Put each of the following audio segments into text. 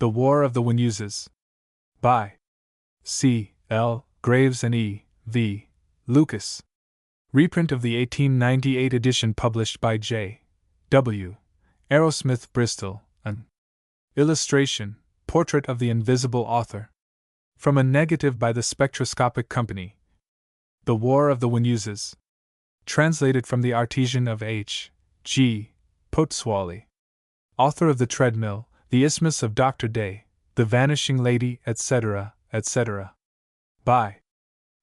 The War of the Wenuses. By C. L. Graves and E. V. Lucas. Reprint of the 1898 edition published by J. W. Arrowsmith, Bristol. An illustration, portrait of the invisible author. From a negative by the Spectroscopic Company. The War of the Wenuses. Translated from the Artesian of H. G. Poteswally. Author of The Treadmill, The Isthmus of Dr. Day, The Vanishing Lady, etc., etc. By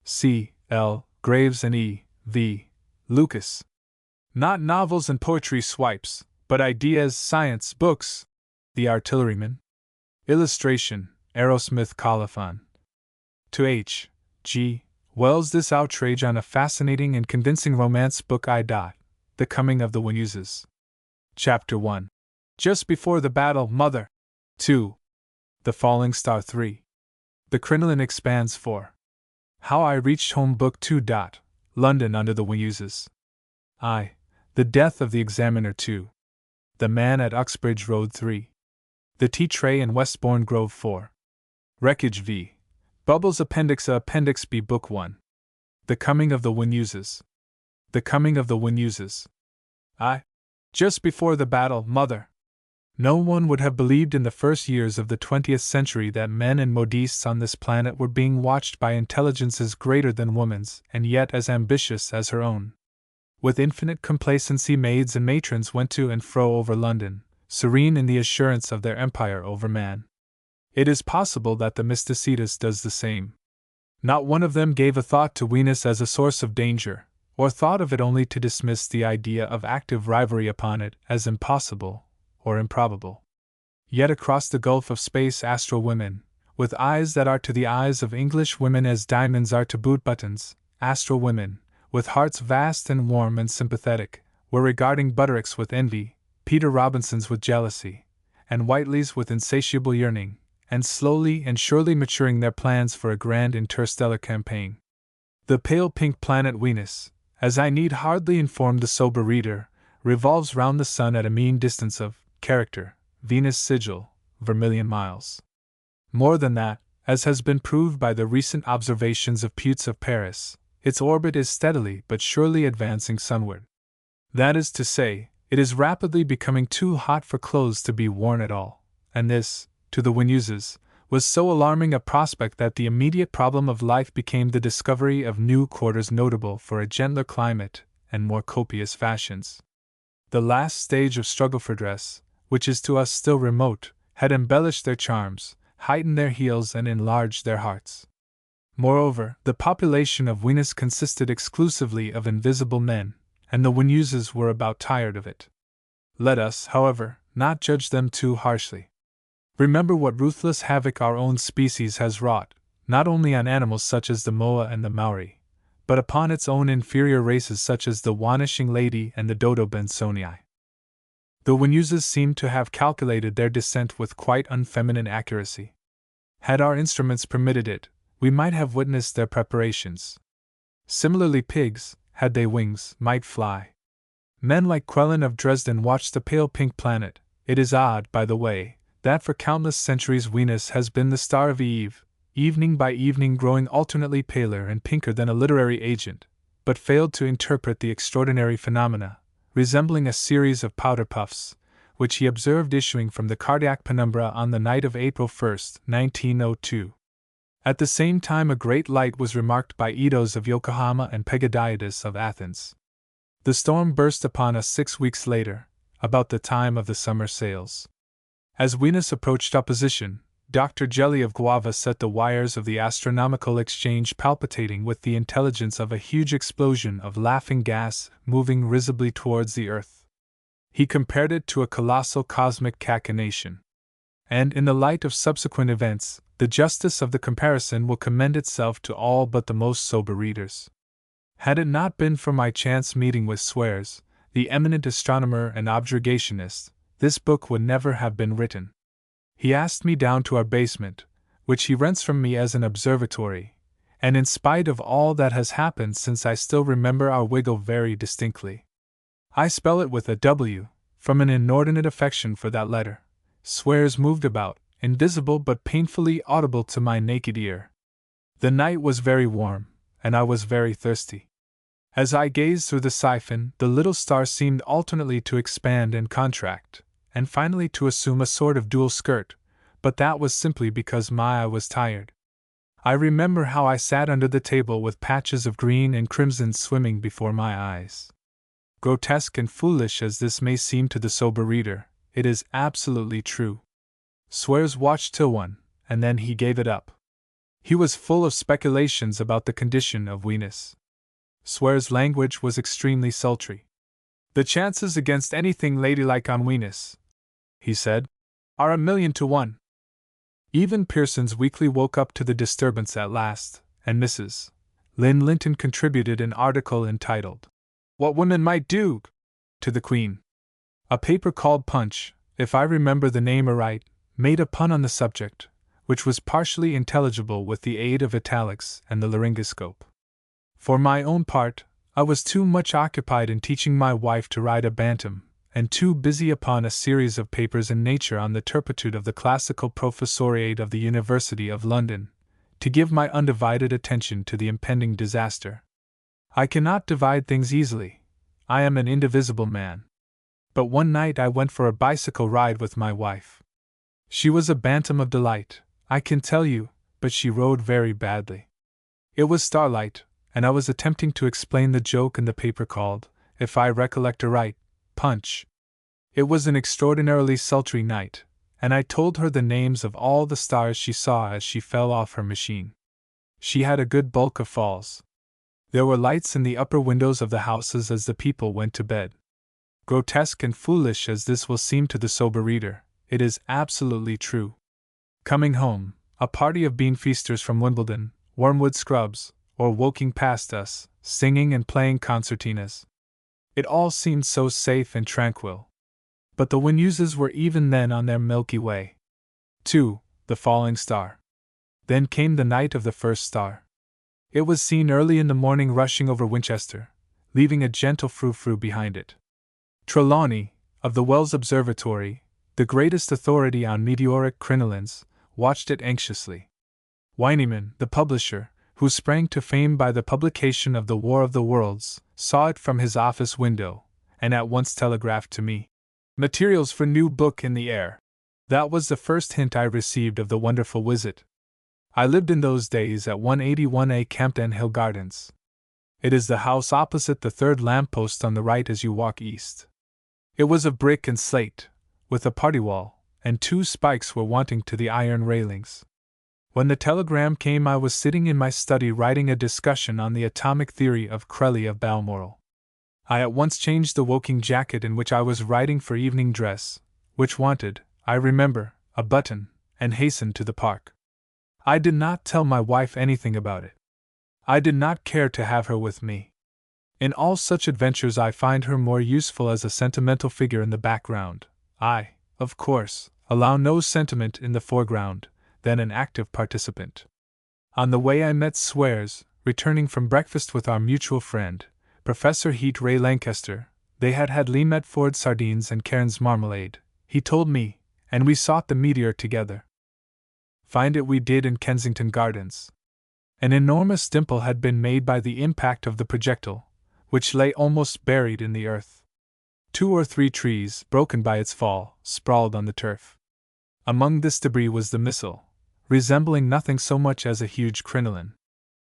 C. L. Graves and E. V. Lucas. Not novels and poetry swipes, but ideas, science, books. The Artilleryman. Illustration, Arrowsmith Colophon. To H. G. Wells, this outrage on a fascinating and convincing romance book. The Coming of the Wenuses. Chapter 1. Just Before the Battle, Mother. 2. The Falling Star. 3. The Crinoline Expands. 4. How I Reached Home. Book 2. London under the Wenuses. I. The Death of the Examiner. 2. The Man at Uxbridge Road. 3. The Tea Tray in Westbourne Grove. 4. Wreckage v. Bubbles. Appendix A. Appendix B. Book 1. The Coming of the Wenuses. The Coming of the Wenuses. I. Just before the battle, Mother. No one would have believed in the first years of the 20th century that men and modistes on this planet were being watched by intelligences greater than woman's, and yet as ambitious as her own. With infinite complacency, maids and matrons went to and fro over London, serene in the assurance of their empire over man. It is possible that the Mysticetus does the same. Not one of them gave a thought to Venus as a source of danger, or thought of it only to dismiss the idea of active rivalry upon it as impossible or improbable. Yet across the gulf of space, astral women, with eyes that are to the eyes of English women as diamonds are to boot buttons, astral women, with hearts vast and warm and sympathetic, were regarding Buttericks with envy, Peter Robinsons with jealousy, and Whiteleys with insatiable yearning, and slowly and surely maturing their plans for a grand interstellar campaign. The pale pink planet Venus, as I need hardly inform the sober reader, revolves round the sun at a mean distance of character, Venus sigil, vermilion miles. More than that, as has been proved by the recent observations of Putes of Paris, its orbit is steadily but surely advancing sunward. That is to say, it is rapidly becoming too hot for clothes to be worn at all, and this, to the Wenuses, was so alarming a prospect that the immediate problem of life became the discovery of new quarters notable for a gentler climate and more copious fashions. The last stage of struggle for dress, which is to us still remote, had embellished their charms, heightened their heels, and enlarged their hearts. Moreover, the population of Venus consisted exclusively of invisible men, and the Wenuses were about tired of it. Let us, however, not judge them too harshly. Remember what ruthless havoc our own species has wrought, not only on animals such as the moa and the Maori, but upon its own inferior races such as the Vanishing Lady and the Dodo Bensonii. The Wenuses seem to have calculated their descent with quite unfeminine accuracy. Had our instruments permitted it, we might have witnessed their preparations. Similarly, pigs, had they wings, might fly. Men like Quellen of Dresden watched the pale pink planet. It is odd, by the way, that for countless centuries Venus has been the star of Eve, evening by evening growing alternately paler and pinker than a literary agent, but failed to interpret the extraordinary phenomena, resembling a series of powder puffs, which he observed issuing from the cardiac penumbra on the night of April 1, 1902. At the same time a great light was remarked by Eidos of Yokohama and Pegadiadis of Athens. The storm burst upon us 6 weeks later, about the time of the summer sales. As Venus approached opposition, Dr. Jelly of Guava set the wires of the astronomical exchange palpitating with the intelligence of a huge explosion of laughing gas moving risibly towards the earth. He compared it to a colossal cosmic cachinnation. And in the light of subsequent events, the justice of the comparison will commend itself to all but the most sober readers. Had it not been for my chance meeting with Swears, the eminent astronomer and objurgationist, this book would never have been written. He asked me down to our basement, which he rents from me as an observatory, and in spite of all that has happened since I still remember our wiggle very distinctly. I spell it with a W, from an inordinate affection for that letter. Swears moved about, invisible but painfully audible to my naked ear. The night was very warm, and I was very thirsty. As I gazed through the siphon, the little star seemed alternately to expand and contract, and finally to assume a sort of dual skirt, but that was simply because my eye was tired. I remember how I sat under the table with patches of green and crimson swimming before my eyes. Grotesque and foolish as this may seem to the sober reader, it is absolutely true. Swears watched till 1, and then he gave it up. He was full of speculations about the condition of Venus. Swear's language was extremely sultry. The chances against anything ladylike on Venus, he said, are 1,000,000 to 1. Even Pearson's Weekly woke up to the disturbance at last, and Mrs. Lynn Linton contributed an article entitled, "What Women Might Do," to the Queen. A paper called Punch, if I remember the name aright, made a pun on the subject, which was partially intelligible with the aid of italics and the laryngoscope. For my own part, I was too much occupied in teaching my wife to ride a bantam, and too busy upon a series of papers in Nature on the turpitude of the classical professoriate of the University of London, to give my undivided attention to the impending disaster. I cannot divide things easily. I am an indivisible man. But one night I went for a bicycle ride with my wife. She was a bantam of delight, I can tell you, but she rode very badly. It was starlight, and I was attempting to explain the joke in the paper called, if I recollect aright, Punch. It was an extraordinarily sultry night, and I told her the names of all the stars she saw as she fell off her machine. She had a good bulk of falls. There were lights in the upper windows of the houses as the people went to bed. Grotesque and foolish as this will seem to the sober reader, it is absolutely true. Coming home, a party of bean-feasters from Wimbledon, Wormwood Scrubs, or Woking passed us, singing and playing concertinas. It all seemed so safe and tranquil. But the Wenuses were even then on their Milky Way. 2. The falling star. Then came the night of the first star. It was seen early in the morning rushing over Winchester, leaving a gentle frou-frou behind it. Trelawney, of the Wells Observatory, the greatest authority on meteoric crinolines, watched it anxiously. Weineman, the publisher, who sprang to fame by the publication of The War of the Worlds, saw it from his office window, and at once telegraphed to me, "Materials for new book in the air." That was the first hint I received of the wonderful visit. I lived in those days at 181A Campden Hill Gardens. It is the house opposite the third lamppost on the right as you walk east. It was of brick and slate, with a party wall, and 2 spikes were wanting to the iron railings. When the telegram came, I was sitting in my study writing a discussion on the atomic theory of Crelly of Balmoral. I at once changed the Woking jacket in which I was writing for evening dress, which wanted, I remember, a button, and hastened to the park. I did not tell my wife anything about it. I did not care to have her with me. In all such adventures I find her more useful as a sentimental figure in the background. I, of course, allow no sentiment in the foreground, than an active participant. On the way I met Swears, returning from breakfast with our mutual friend, Professor Heat Ray Lancaster. They had had Lee Metford sardines and Cairns marmalade, he told me, and we sought the meteor together. Find it we did in Kensington Gardens. An enormous dimple had been made by the impact of the projectile, which lay almost buried in the earth. 2 or 3 trees, broken by its fall, sprawled on the turf. Among this debris was the missile, resembling nothing so much as a huge crinoline.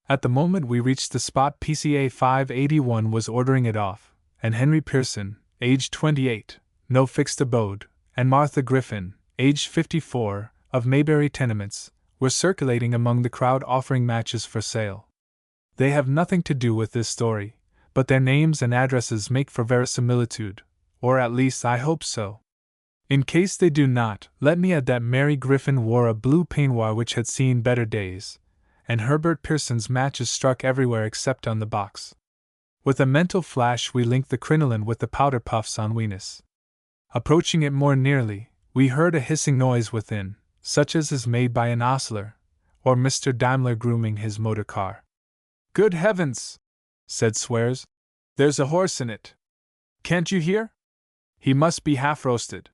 At the moment we reached the spot, PCA 581 was ordering it off, and Henry Pearson, aged 28, no fixed abode, and Martha Griffin, aged 54, of Maybury Tenements, were circulating among the crowd offering matches for sale. They have nothing to do with this story, but their names and addresses make for verisimilitude, or at least I hope so. In case they do not, let me add that Mary Griffin wore a blue peignoir which had seen better days, and Herbert Pearson's matches struck everywhere except on the box. With a mental flash we linked the crinoline with the powder puffs on Venus. Approaching it more nearly, we heard a hissing noise within, such as is made by an ostler, or Mr. Daimler grooming his motor car. "Good heavens!" said Swears. "There's a horse in it. Can't you hear? He must be half roasted."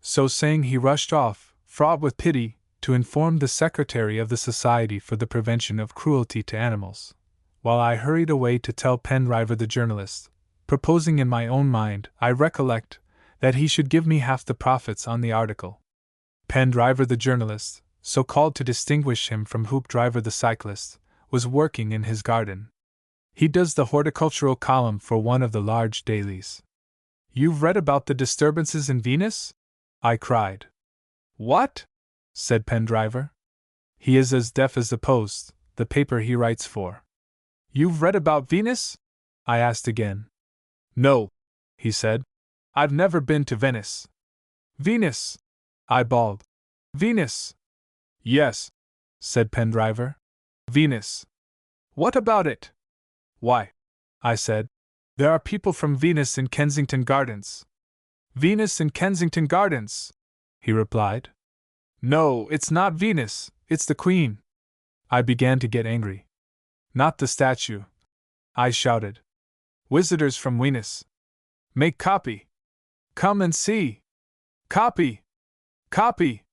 So saying he rushed off, fraught with pity, to inform the secretary of the Society for the Prevention of Cruelty to Animals, while I hurried away to tell Penriver the journalist, proposing in my own mind, I recollect, that he should give me half the profits on the article. Penriver the journalist, so called to distinguish him from Hoopdriver the cyclist, was working in his garden. He does the horticultural column for one of the large dailies. "You've read about the disturbances in Venus?" I cried. "What?" said Penriver. He is as deaf as the Post, the paper he writes for. "You've read about Venus?" I asked again. "No," he said. "I've never been to Venice." "Venus!" I bawled. "Venus!" "Yes," said Penriver. "Venus." "What about it?" "Why," I said, "there are people from Venus in Kensington Gardens." "Venus in Kensington Gardens!" he replied. "No, it's not Venus, it's the Queen." I began to get angry. "Not the statue," I shouted. "Visitors from Venus. Make copy. Come and see. Copy! Copy!"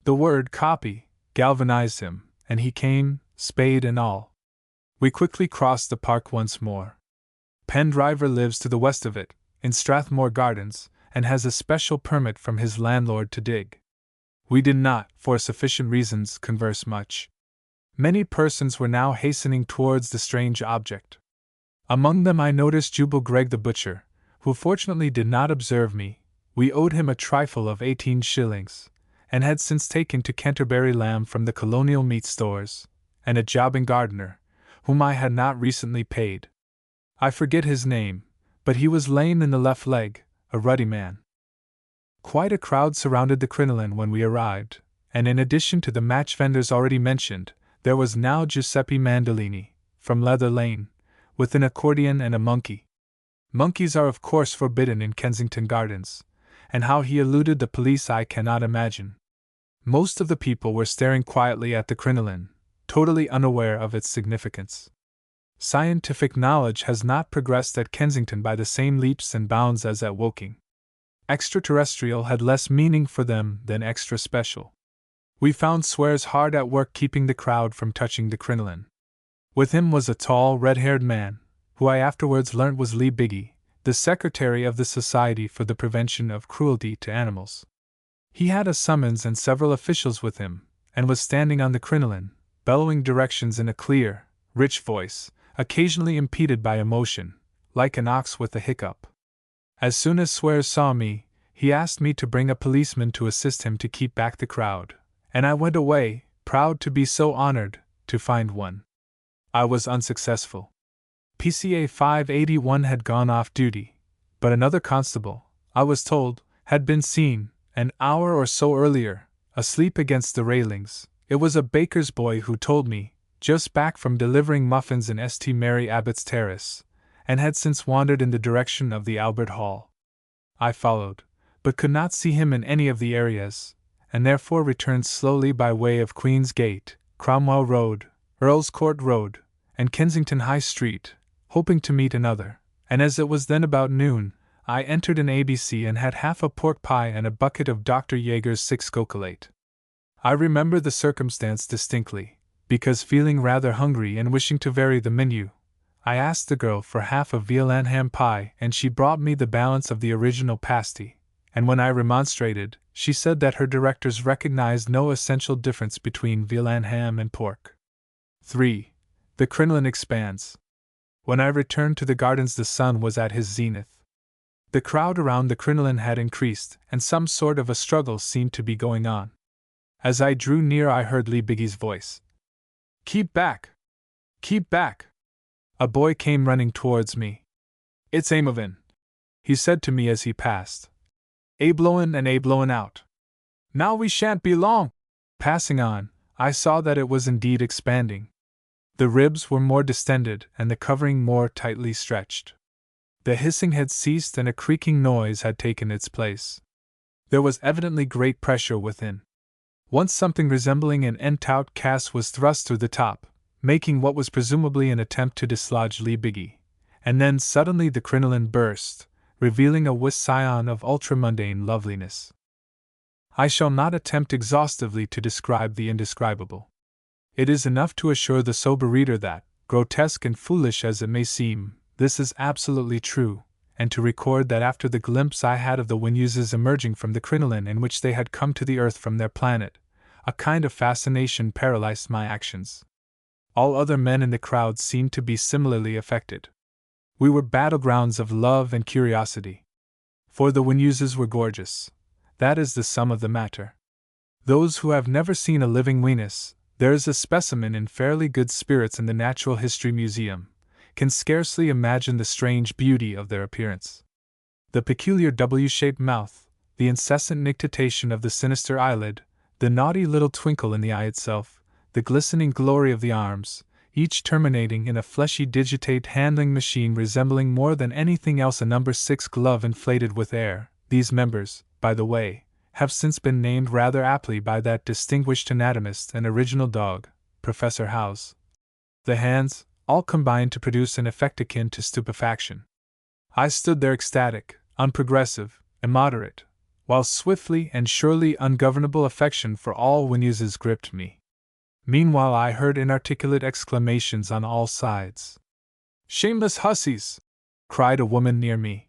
The word copy galvanized him, and he came, spade and all. We quickly crossed the park once more. Penriver lives to the west of it, in Strathmore Gardens, and has a special permit from his landlord to dig. We did not, for sufficient reasons, converse much. Many persons were now hastening towards the strange object. Among them I noticed Jubal Gregg the butcher, who fortunately did not observe me. We owed him a trifle of 18 shillings, and had since taken to Canterbury lamb from the colonial meat stores, and a jobbing gardener, whom I had not recently paid. I forget his name, but he was lame in the left leg, a ruddy man. Quite a crowd surrounded the crinoline when we arrived, and in addition to the match vendors already mentioned, there was now Giuseppe Mandolini, from Leather Lane, with an accordion and a monkey. Monkeys are of course forbidden in Kensington Gardens, and how he eluded the police I cannot imagine. Most of the people were staring quietly at the crinoline, totally unaware of its significance. Scientific knowledge has not progressed at Kensington by the same leaps and bounds as at Woking. Extraterrestrial had less meaning for them than extra special. We found Swears hard at work keeping the crowd from touching the crinoline. With him was a tall, red-haired man, who I afterwards learnt was Lee Biggie, the secretary of the Society for the Prevention of Cruelty to Animals. He had a summons and several officials with him, and was standing on the crinoline, bellowing directions in a clear, rich voice, occasionally impeded by emotion, like an ox with a hiccup. As soon as Swears saw me, he asked me to bring a policeman to assist him to keep back the crowd, and I went away, proud to be so honored, to find one. I was unsuccessful. PCA 581 had gone off duty, but another constable, I was told, had been seen, an hour or so earlier, asleep against the railings. It was a baker's boy who told me, just back from delivering muffins in St. Mary Abbott's Terrace, and had since wandered in the direction of the Albert Hall. I followed, but could not see him in any of the areas, and therefore returned slowly by way of Queen's Gate, Cromwell Road, Earl's Court Road, and Kensington High Street, hoping to meet another, and as it was then about noon, I entered an ABC and had half a pork pie and a bucket of Dr. Jaeger's 6 Cocolate. I remember the circumstance distinctly, because feeling rather hungry and wishing to vary the menu, I asked the girl for half a veal and ham pie and she brought me the balance of the original pasty, and when I remonstrated, she said that her directors recognized no essential difference between veal and ham and pork. 3. The crinoline expands. When I returned to the gardens the sun was at his zenith. The crowd around the crinoline had increased, and some sort of a struggle seemed to be going on. As I drew near I heard Lee Biggie's voice. "Keep back! Keep back!" A boy came running towards me. "It's Amovin," he said to me as he passed. "A blowin' and a blowin' out. Now we shan't be long." Passing on, I saw that it was indeed expanding. The ribs were more distended and the covering more tightly stretched. The hissing had ceased and a creaking noise had taken its place. There was evidently great pressure within. Once something resembling an end-tout cast was thrust through the top, making what was presumably an attempt to dislodge Lee Biggie, and then suddenly the crinoline burst, revealing a wisp scion of ultramundane loveliness. I shall not attempt exhaustively to describe the indescribable. It is enough to assure the sober reader that, grotesque and foolish as it may seem, this is absolutely true, and to record that after the glimpse I had of the Wenuses emerging from the crinoline in which they had come to the earth from their planet, a kind of fascination paralyzed my actions. All other men in the crowd seemed to be similarly affected. We were battlegrounds of love and curiosity. For the Wenuses were gorgeous. That is the sum of the matter. Those who have never seen a living Wenus, there is a specimen in fairly good spirits in the Natural History Museum, can scarcely imagine the strange beauty of their appearance. The peculiar W-shaped mouth, the incessant nictitation of the sinister eyelid, the naughty little twinkle in the eye itself, the glistening glory of the arms, each terminating in a fleshy digitate handling machine resembling more than anything else a number 6 glove inflated with air. These members, by the way, have since been named rather aptly by that distinguished anatomist and original dog, Professor Howes. The hands, all combined to produce an effect akin to stupefaction. I stood there ecstatic, unprogressive, immoderate, while swiftly and surely ungovernable affection for all Wenuses gripped me. Meanwhile I heard inarticulate exclamations on all sides. "Shameless hussies!" cried a woman near me.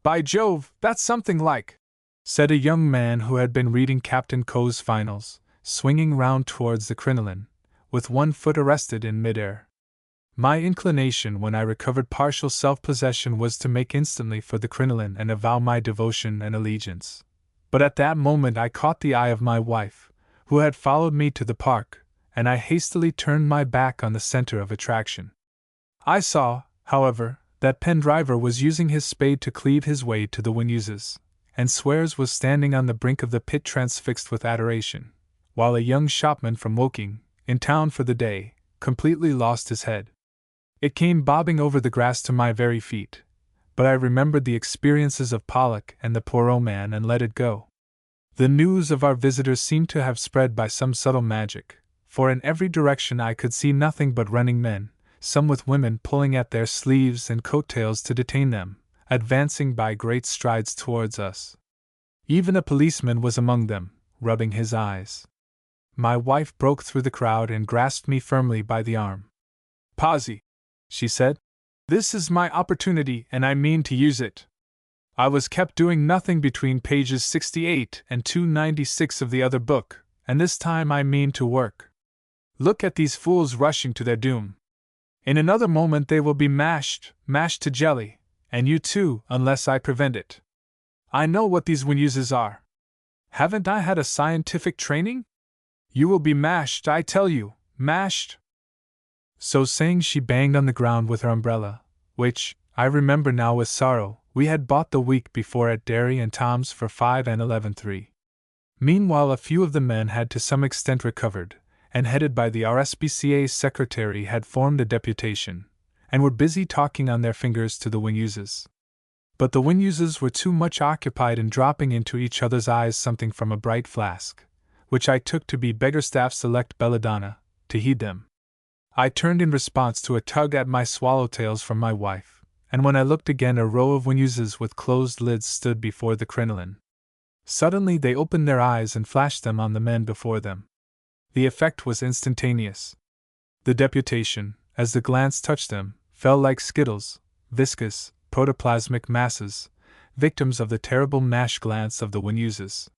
"By Jove, that's something like!" said a young man who had been reading Captain Coe's finals, swinging round towards the crinoline, with one foot arrested in midair. My inclination when I recovered partial self-possession was to make instantly for the crinoline and avow my devotion and allegiance. But at that moment I caught the eye of my wife, who had followed me to the park, and I hastily turned my back on the center of attraction. I saw, however, that Pendiver was using his spade to cleave his way to the Wenuses, and Swears was standing on the brink of the pit transfixed with adoration, while a young shopman from Woking, in town for the day, completely lost his head. It came bobbing over the grass to my very feet, but I remembered the experiences of Pollock and the Poirot man and let it go. The news of our visitors seemed to have spread by some subtle magic, for in every direction I could see nothing but running men, some with women pulling at their sleeves and coat-tails to detain them, advancing by great strides towards us. Even a policeman was among them, rubbing his eyes. My wife broke through the crowd and grasped me firmly by the arm. "Posy," she said, "this is my opportunity and I mean to use it. I was kept doing nothing between pages 68 and 296 of the other book, and this time I mean to work. Look at these fools rushing to their doom. In another moment they will be mashed to jelly, and you too, unless I prevent it. I know what these Wenuses are. Haven't I had a scientific training? You will be mashed, I tell you, mashed." So saying, she banged on the ground with her umbrella, which, I remember now with sorrow, we had bought the week before at Derry and Tom's for 5 and 11.3. Meanwhile a few of the men had to some extent recovered, and headed by the RSPCA's secretary had formed a deputation, and were busy talking on their fingers to the Wenuses. But the Wenuses were too much occupied in dropping into each other's eyes something from a bright flask, which I took to be Beggarstaff Select Belladonna, to heed them. I turned in response to a tug at my swallowtails from my wife, and when I looked again a row of Wenuses with closed lids stood before the crinoline. Suddenly they opened their eyes and flashed them on the men before them. The effect was instantaneous. The deputation, as the glance touched them, fell like skittles, viscous, protoplasmic masses, victims of the terrible mash glance of the Wenuses.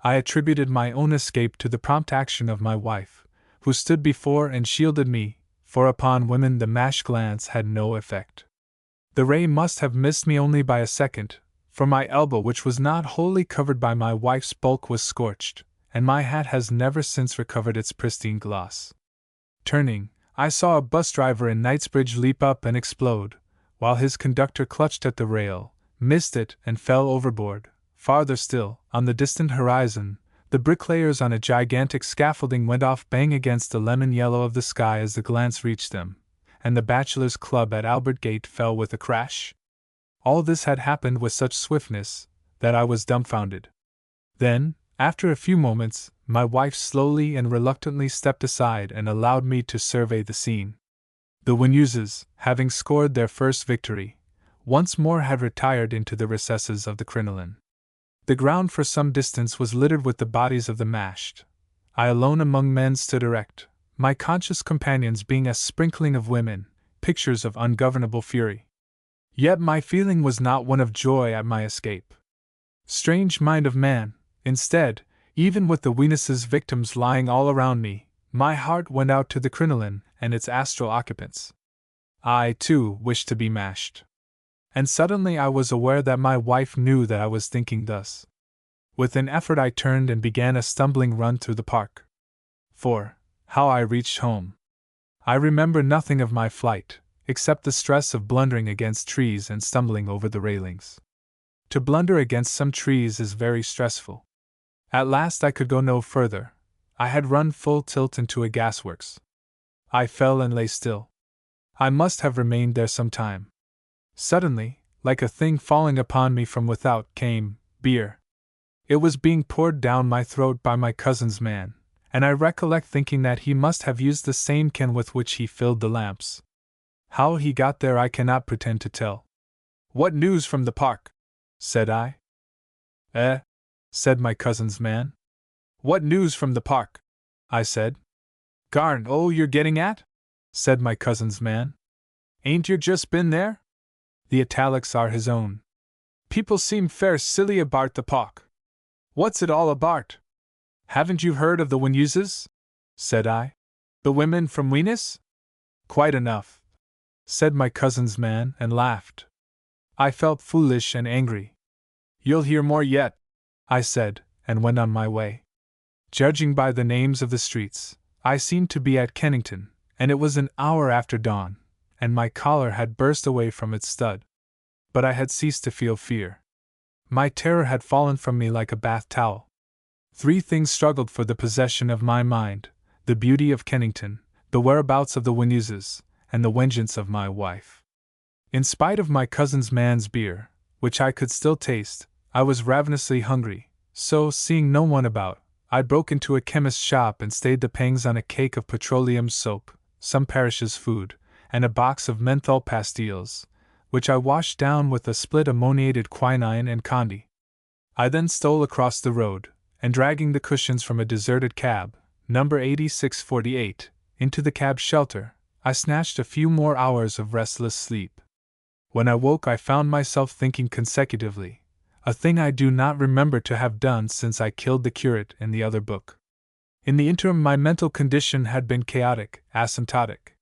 I attributed my own escape to the prompt action of my wife, who stood before and shielded me, for upon women the mash glance had no effect. The ray must have missed me only by a second, for my elbow, which was not wholly covered by my wife's bulk, was scorched, and my hat has never since recovered its pristine gloss. Turning, I saw a bus driver in Knightsbridge leap up and explode, while his conductor clutched at the rail, missed it, and fell overboard. Farther still, on the distant horizon, the bricklayers on a gigantic scaffolding went off bang against the lemon yellow of the sky as the glance reached them, and the Bachelors' Club at Albert Gate fell with a crash. All this had happened with such swiftness that I was dumbfounded. Then, after a few moments, my wife slowly and reluctantly stepped aside and allowed me to survey the scene. The Wenuses, having scored their first victory, once more had retired into the recesses of the crinoline. The ground for some distance was littered with the bodies of the mashed. I alone among men stood erect, my conscious companions being a sprinkling of women, pictures of ungovernable fury. Yet my feeling was not one of joy at my escape. Strange mind of man, instead, even with the Wenuses' victims lying all around me, my heart went out to the crinoline and its astral occupants. I, too, wished to be mashed. And suddenly I was aware that my wife knew that I was thinking thus. With an effort I turned and began a stumbling run through the park. How I reached home. I remember nothing of my flight, except the stress of blundering against trees and stumbling over the railings. To blunder against some trees is very stressful. At last I could go no further. I had run full tilt into a gasworks. I fell and lay still. I must have remained there some time. Suddenly, like a thing falling upon me from without, came beer. It was being poured down my throat by my cousin's man, and I recollect thinking that he must have used the same can with which he filled the lamps. How he got there I cannot pretend to tell. "What news from the park?" said I. Said my cousin's man. "What news from the park?" I said. "Garn, oh, you're getting at?" said my cousin's man. "Ain't you just been there?" The italics are his own. "People seem fair silly abart the park. What's it all abart?" "Haven't you heard of the Wenuses?" said I. "The women from Venus?" "Quite enough," said my cousin's man, and laughed. I felt foolish and angry. "You'll hear more yet," I said, and went on my way. Judging by the names of the streets, I seemed to be at Kennington, and it was an hour after dawn, and my collar had burst away from its stud. But I had ceased to feel fear. My terror had fallen from me like a bath towel. Three things struggled for the possession of my mind: the beauty of Kennington, the whereabouts of the Wenuses, and the vengeance of my wife. In spite of my cousin's man's beer, which I could still taste, I was ravenously hungry, so, seeing no one about, I broke into a chemist's shop and stayed the pangs on a cake of petroleum soap, some Parish's food, and a box of menthol pastilles, which I washed down with a split ammoniated quinine and condi. I then stole across the road, and dragging the cushions from a deserted cab, number 8648, into the cab shelter, I snatched a few more hours of restless sleep. When I woke I found myself thinking consecutively, a thing I do not remember to have done since I killed the curate in the other book. In the interim my mental condition had been chaotic, asymptotic.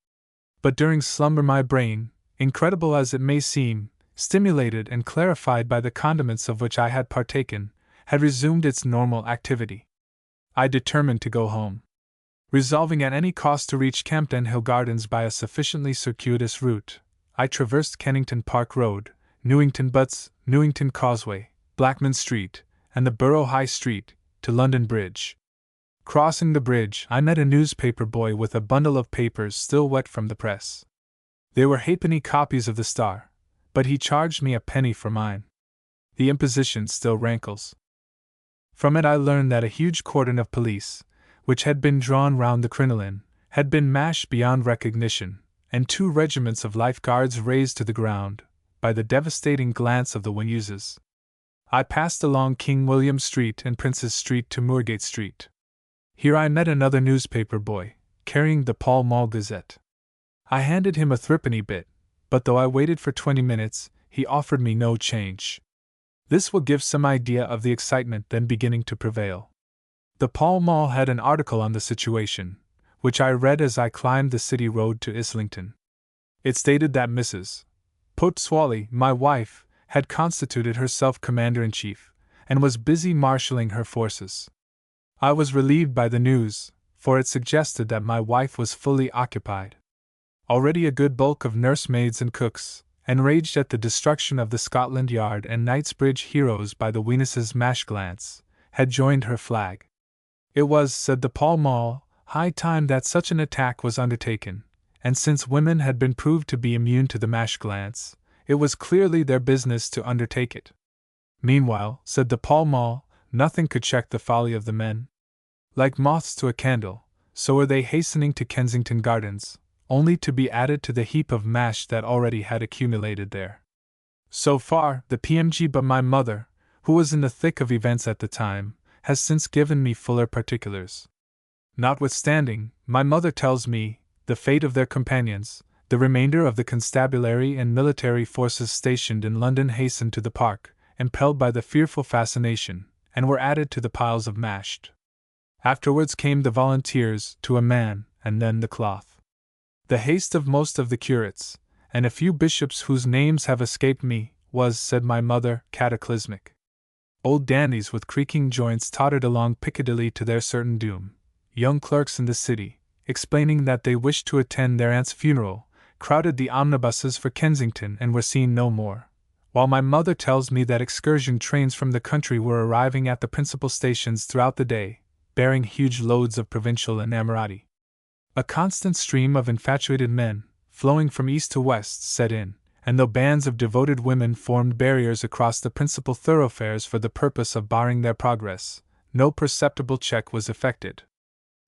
But during slumber my brain, incredible as it may seem, stimulated and clarified by the condiments of which I had partaken, had resumed its normal activity. I determined to go home. Resolving at any cost to reach Campden Hill Gardens by a sufficiently circuitous route, I traversed Kennington Park Road, Newington Butts, Newington Causeway, Blackman Street, and the Borough High Street, to London Bridge. Crossing the bridge, I met a newspaper boy with a bundle of papers still wet from the press. They were halfpenny copies of the Star, but he charged me a penny for mine. The imposition still rankles. From it I learned that a huge cordon of police, which had been drawn round the crinoline, had been mashed beyond recognition, and 2 regiments of life guards razed to the ground by the devastating glance of the Wenuses. I passed along King William Street and Prince's Street to Moorgate Street. Here I met another newspaper boy, carrying the Pall Mall Gazette. I handed him a threepenny bit, but though I waited for 20 minutes, he offered me no change. This will give some idea of the excitement then beginning to prevail. The Pall Mall had an article on the situation, which I read as I climbed the city road to Islington. It stated that Mrs. Potswally, my wife, had constituted herself commander-in-chief, and was busy marshalling her forces. I was relieved by the news, for it suggested that my wife was fully occupied. Already a good bulk of nursemaids and cooks, enraged at the destruction of the Scotland Yard and Knightsbridge heroes by the Wenuses' mashglance, had joined her flag. It was, said the Pall Mall, high time that such an attack was undertaken, and since women had been proved to be immune to the mashglance, it was clearly their business to undertake it. Meanwhile, said the Pall Mall, nothing could check the folly of the men. Like moths to a candle, so were they hastening to Kensington Gardens, only to be added to the heap of mash that already had accumulated there. So far, the PMG, but my mother, who was in the thick of events at the time, has since given me fuller particulars. Notwithstanding, my mother tells me, the fate of their companions, the remainder of the constabulary and military forces stationed in London hastened to the park, impelled by the fearful fascination, and were added to the piles of mashed. Afterwards came the volunteers, to a man, and then the cloth. The haste of most of the curates, and a few bishops whose names have escaped me, was, said my mother, cataclysmic. Old dandies with creaking joints tottered along Piccadilly to their certain doom. Young clerks in the city, explaining that they wished to attend their aunt's funeral, crowded the omnibuses for Kensington and were seen no more, while my mother tells me that excursion trains from the country were arriving at the principal stations throughout the day, bearing huge loads of provincial and Emirati. A constant stream of infatuated men, flowing from east to west, set in, and though bands of devoted women formed barriers across the principal thoroughfares for the purpose of barring their progress, no perceptible check was effected.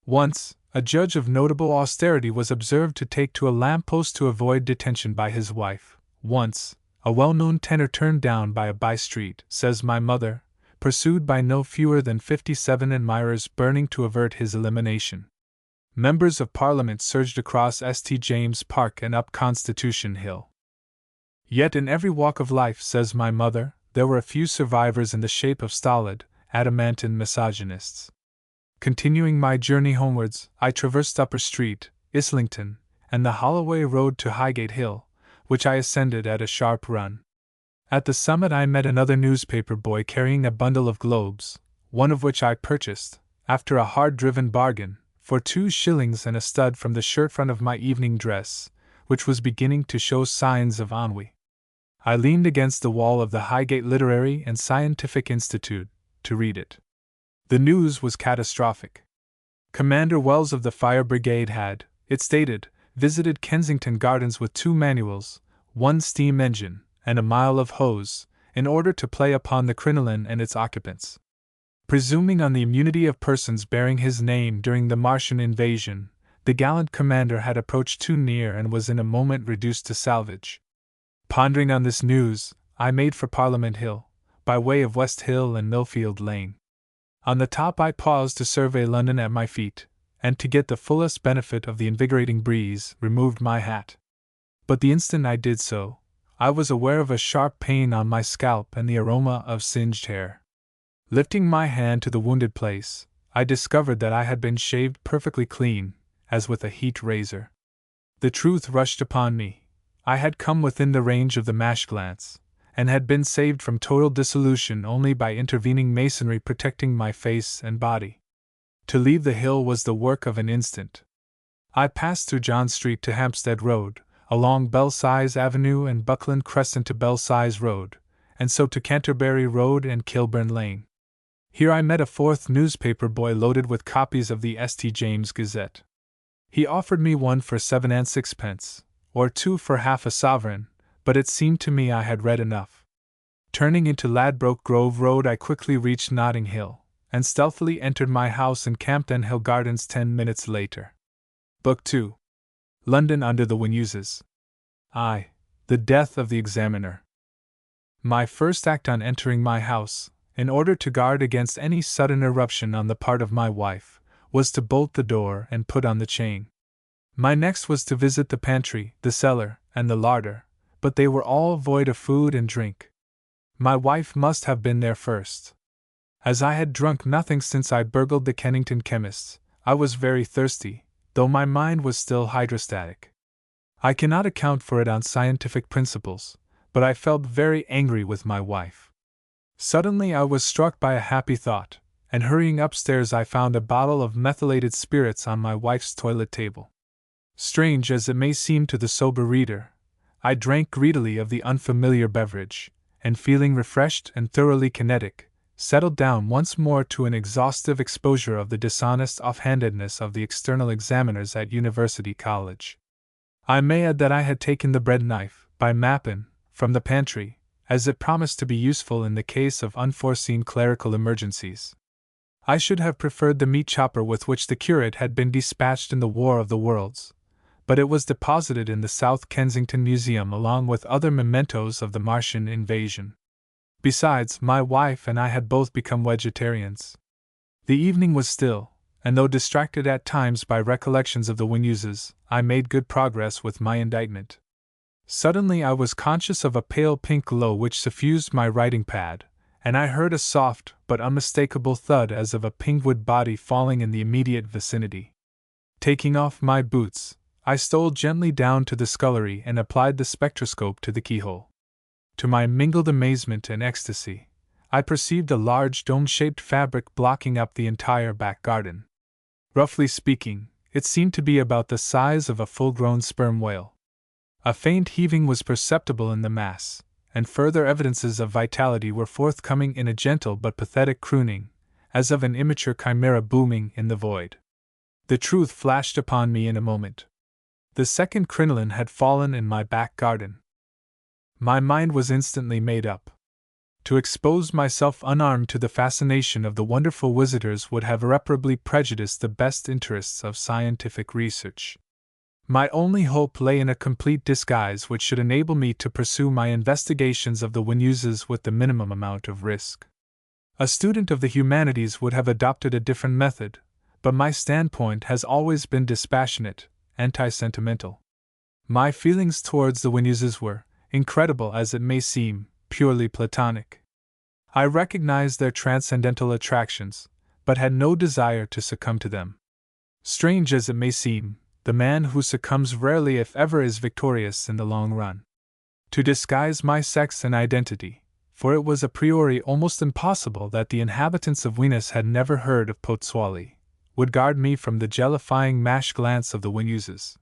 Once, a judge of notable austerity was observed to take to a lamp-post to avoid detention by his wife. Once, a well-known tenor turned down by a by-street, says my mother, pursued by no fewer than 57 admirers burning to avert his elimination. Members of Parliament surged across St. James Park and up Constitution Hill. Yet in every walk of life, says my mother, there were a few survivors in the shape of stolid, adamantine misogynists. Continuing my journey homewards, I traversed Upper Street, Islington, and the Holloway Road to Highgate Hill, which I ascended at a sharp run. At the summit I met another newspaper boy carrying a bundle of globes, one of which I purchased, after a hard-driven bargain, for 2 shillings and a stud from the shirt-front of my evening dress, which was beginning to show signs of ennui. I leaned against the wall of the Highgate Literary and Scientific Institute to read it. The news was catastrophic. Commander Wells of the Fire Brigade had, it stated, visited Kensington Gardens with 2 manuals, 1 steam engine, and a mile of hose, in order to play upon the crinoline and its occupants. Presuming on the immunity of persons bearing his name during the Martian invasion, the gallant commander had approached too near and was in a moment reduced to salvage. Pondering on this news, I made for Parliament Hill, by way of West Hill and Millfield Lane. On the top I paused to survey London at my feet, and to get the fullest benefit of the invigorating breeze, removed my hat. But the instant I did so, I was aware of a sharp pain on my scalp and the aroma of singed hair. Lifting my hand to the wounded place, I discovered that I had been shaved perfectly clean, as with a heat razor. The truth rushed upon me. I had come within the range of the mash glance, and had been saved from total dissolution only by intervening masonry protecting my face and body. To leave the hill was the work of an instant. I passed through John Street to Hampstead Road, along Belsize Avenue and Buckland Crescent to Belsize Road, and so to Canterbury Road and Kilburn Lane. Here I met a 4th newspaper boy loaded with copies of the St. James Gazette. He offered me 1 for 7 and 6pence, or 2 for half a sovereign, but it seemed to me I had read enough. Turning into Ladbroke Grove Road, I quickly reached Notting Hill, and stealthily entered my house in Campden Hill Gardens 10 minutes later. Book 2. London under the Wenuses. The Death of the Examiner. My first act on entering my house, in order to guard against any sudden eruption on the part of my wife, was to bolt the door and put on the chain. My next was to visit the pantry, the cellar, and the larder, but they were all void of food and drink. My wife must have been there first. As I had drunk nothing since I burgled the Kennington chemist's, I was very thirsty, though my mind was still hydrostatic. I cannot account for it on scientific principles, but I felt very angry with my wife. Suddenly I was struck by a happy thought, and hurrying upstairs I found a bottle of methylated spirits on my wife's toilet table. Strange as it may seem to the sober reader, I drank greedily of the unfamiliar beverage, and feeling refreshed and thoroughly kinetic, settled down once more to an exhaustive exposure of the dishonest offhandedness of the external examiners at University College. I may add that I had taken the bread knife, by Mappin, from the pantry, as it promised to be useful in the case of unforeseen clerical emergencies. I should have preferred the meat chopper with which the curate had been dispatched in the War of the Worlds, but it was deposited in the South Kensington Museum along with other mementos of the Martian invasion. Besides, my wife and I had both become vegetarians. The evening was still, and though distracted at times by recollections of the Wenuses, I made good progress with my indictment. Suddenly I was conscious of a pale pink glow which suffused my writing pad, and I heard a soft but unmistakable thud as of a penguin body falling in the immediate vicinity. Taking off my boots, I stole gently down to the scullery and applied the spectroscope to the keyhole. To my mingled amazement and ecstasy, I perceived a large dome-shaped fabric blocking up the entire back garden. Roughly speaking, it seemed to be about the size of a full-grown sperm whale. A faint heaving was perceptible in the mass, and further evidences of vitality were forthcoming in a gentle but pathetic crooning, as of an immature chimera booming in the void. The truth flashed upon me in a moment. The second crinoline had fallen in my back garden. My mind was instantly made up. To expose myself unarmed to the fascination of the wonderful visitors would have irreparably prejudiced the best interests of scientific research. My only hope lay in a complete disguise which should enable me to pursue my investigations of the Wenuses with the minimum amount of risk. A student of the humanities would have adopted a different method, but my standpoint has always been dispassionate, anti-sentimental. My feelings towards the Wenuses were, incredible as it may seem, purely platonic. I recognized their transcendental attractions, but had no desire to succumb to them. Strange as it may seem, the man who succumbs rarely if ever is victorious in the long run. To disguise my sex and identity, for it was a priori almost impossible that the inhabitants of Venus had never heard of Pozzuoli, would guard me from the jellifying mash glance of the Wenuses.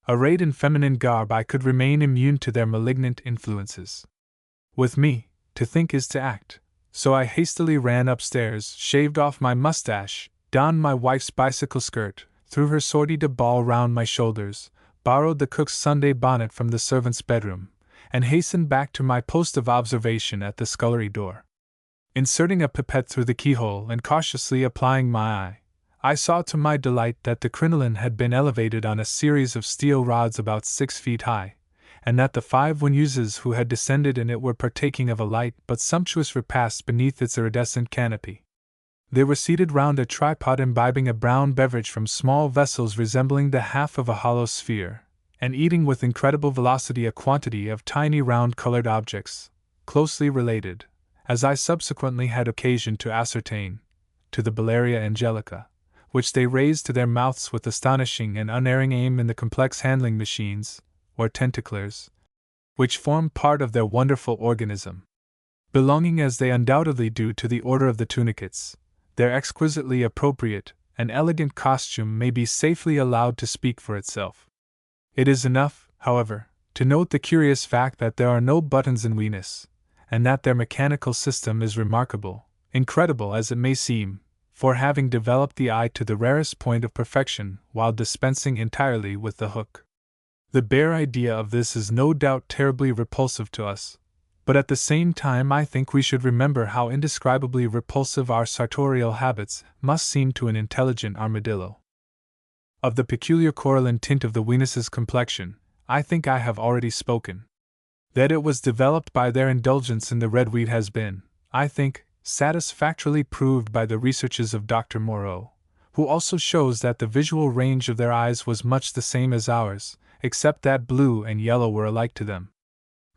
Arrayed in feminine garb, I could remain immune to their malignant influences. With me, to think is to act, so I hastily ran upstairs, shaved off my mustache, donned my wife's bicycle skirt, threw her sortie de ball round my shoulders, borrowed the cook's Sunday bonnet from the servant's bedroom, and hastened back to my post of observation at the scullery door. Inserting a pipette through the keyhole and cautiously applying my eye, I saw to my delight that the crinoline had been elevated on a series of steel rods about 6 feet high, and that the 5 Wenuses who had descended in it were partaking of a light but sumptuous repast beneath its iridescent canopy. They were seated round a tripod imbibing a brown beverage from small vessels resembling the half of a hollow sphere, and eating with incredible velocity a quantity of tiny round-colored objects, closely related, as I subsequently had occasion to ascertain, to the Bellaria angelica, which they raised to their mouths with astonishing and unerring aim in the complex handling machines, or tentaclers, which form part of their wonderful organism. Belonging as they undoubtedly do to the order of the tunicates, their exquisitely appropriate and elegant costume may be safely allowed to speak for itself. It is enough, however, to note the curious fact that there are no buttons in Venus, and that their mechanical system is remarkable, incredible as it may seem, for having developed the eye to the rarest point of perfection while dispensing entirely with the hook. The bare idea of this is no doubt terribly repulsive to us, but at the same time I think we should remember how indescribably repulsive our sartorial habits must seem to an intelligent armadillo. Of the peculiar coralline tint of the Venus's complexion, I think I have already spoken. That it was developed by their indulgence in the red weed has been, I think, satisfactorily proved by the researches of Dr. Moreau, who also shows that the visual range of their eyes was much the same as ours, except that blue and yellow were alike to them.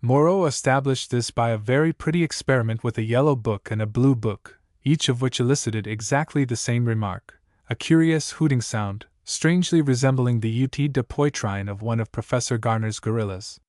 Moreau established this by a very pretty experiment with a yellow book and a blue book, each of which elicited exactly the same remark, a curious hooting sound, strangely resembling the ut de poitrine of one of Professor Garner's gorillas.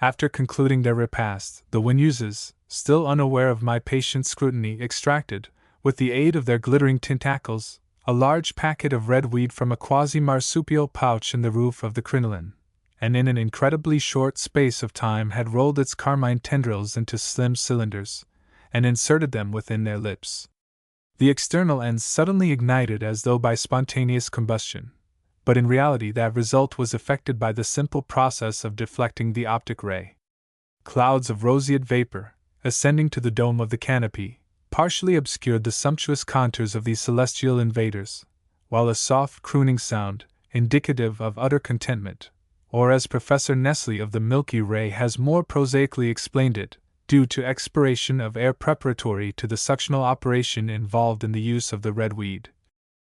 After concluding their repast, the Wenuses, still unaware of my patient scrutiny, extracted, with the aid of their glittering tentacles, a large packet of red weed from a quasi-marsupial pouch in the roof of the crinoline, and in an incredibly short space of time had rolled its carmine tendrils into slim cylinders, and inserted them within their lips. The external ends suddenly ignited as though by spontaneous combustion, but in reality that result was effected by the simple process of deflecting the optic ray. Clouds of roseate vapor, ascending to the dome of the canopy, partially obscured the sumptuous contours of these celestial invaders, while a soft crooning sound, indicative of utter contentment, or as Professor Nestle of the Milky Way has more prosaically explained it, due to expiration of air preparatory to the suctional operation involved in the use of the red weed,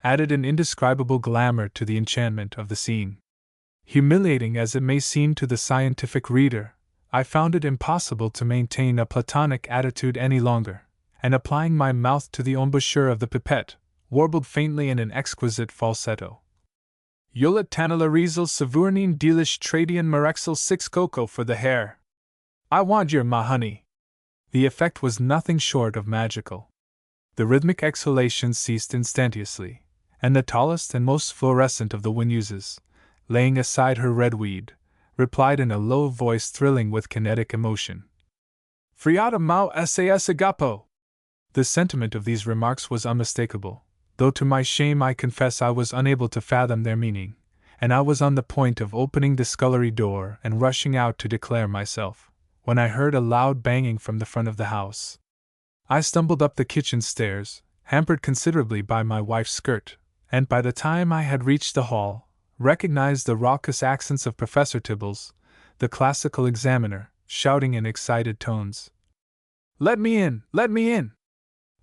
added an indescribable glamour to the enchantment of the scene. Humiliating as it may seem to the scientific reader, I found it impossible to maintain a platonic attitude any longer, and applying my mouth to the embouchure of the pipette, warbled faintly in an exquisite falsetto. Yulet tanala riesel savurnin delish tradian marexel 6 cocoa for the hair. I want your ma honey. The effect was nothing short of magical. The rhythmic exhalations ceased instantaneously, and the tallest and most fluorescent of the Wenuses, laying aside her red weed, replied in a low voice thrilling with kinetic emotion. Friata mau sas agapo! The sentiment of these remarks was unmistakable, though to my shame I confess I was unable to fathom their meaning, and I was on the point of opening the scullery door and rushing out to declare myself, when I heard a loud banging from the front of the house. I stumbled up the kitchen stairs, hampered considerably by my wife's skirt, and by the time I had reached the hall, recognized the raucous accents of Professor Tibbles, the classical examiner, shouting in excited tones, "Let me in! Let me in!"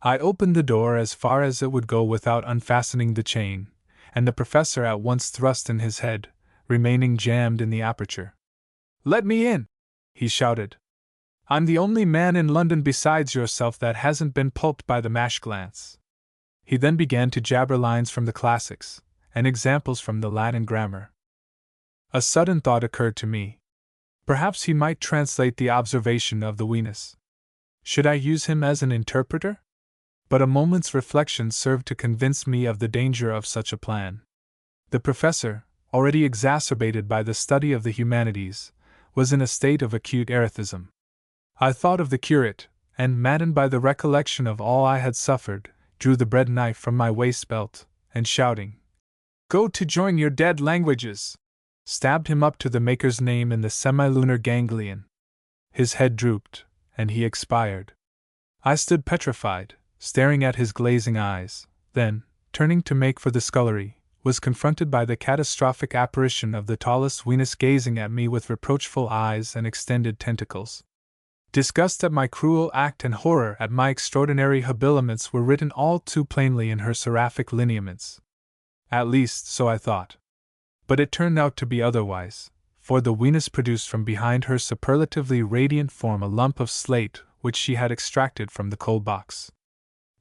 I opened the door as far as it would go without unfastening the chain, and the professor at once thrust in his head, remaining jammed in the aperture. "Let me in!" he shouted. "I'm the only man in London besides yourself that hasn't been pulped by the mash glance." He then began to jabber lines from the classics, and examples from the Latin grammar. A sudden thought occurred to me. Perhaps he might translate the observation of the Venus. Should I use him as an interpreter? But a moment's reflection served to convince me of the danger of such a plan. The professor, already exacerbated by the study of the humanities, was in a state of acute erethism. I thought of the curate, and, maddened by the recollection of all I had suffered, drew the bread knife from my waist belt, and shouting, "Go to join your dead languages!" stabbed him up to the maker's name in the semilunar ganglion. His head drooped, and he expired. I stood petrified, staring at his glazing eyes, then, turning to make for the scullery, was confronted by the catastrophic apparition of the tallest Venus gazing at me with reproachful eyes and extended tentacles. Disgust at my cruel act and horror at my extraordinary habiliments were written all too plainly in her seraphic lineaments. At least, so I thought. But it turned out to be otherwise, for the Venus produced from behind her superlatively radiant form a lump of slate which she had extracted from the coal box.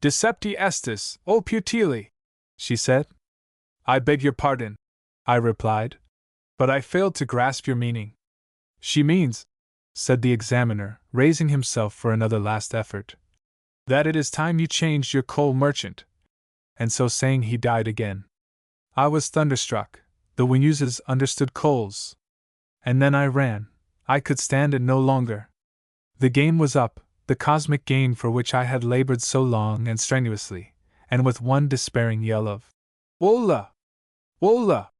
"Decepti estis, o putili," she said. "I beg your pardon," I replied, "but I failed to grasp your meaning." "She means," said the examiner, raising himself for another last effort, "that it is time you changed your coal merchant." And so saying he died again. I was thunderstruck. The Wenuses understood coals. And then I ran. I could stand it no longer. The game was up, the cosmic game for which I had labored so long and strenuously, and with one despairing yell of "Wola! Wola!"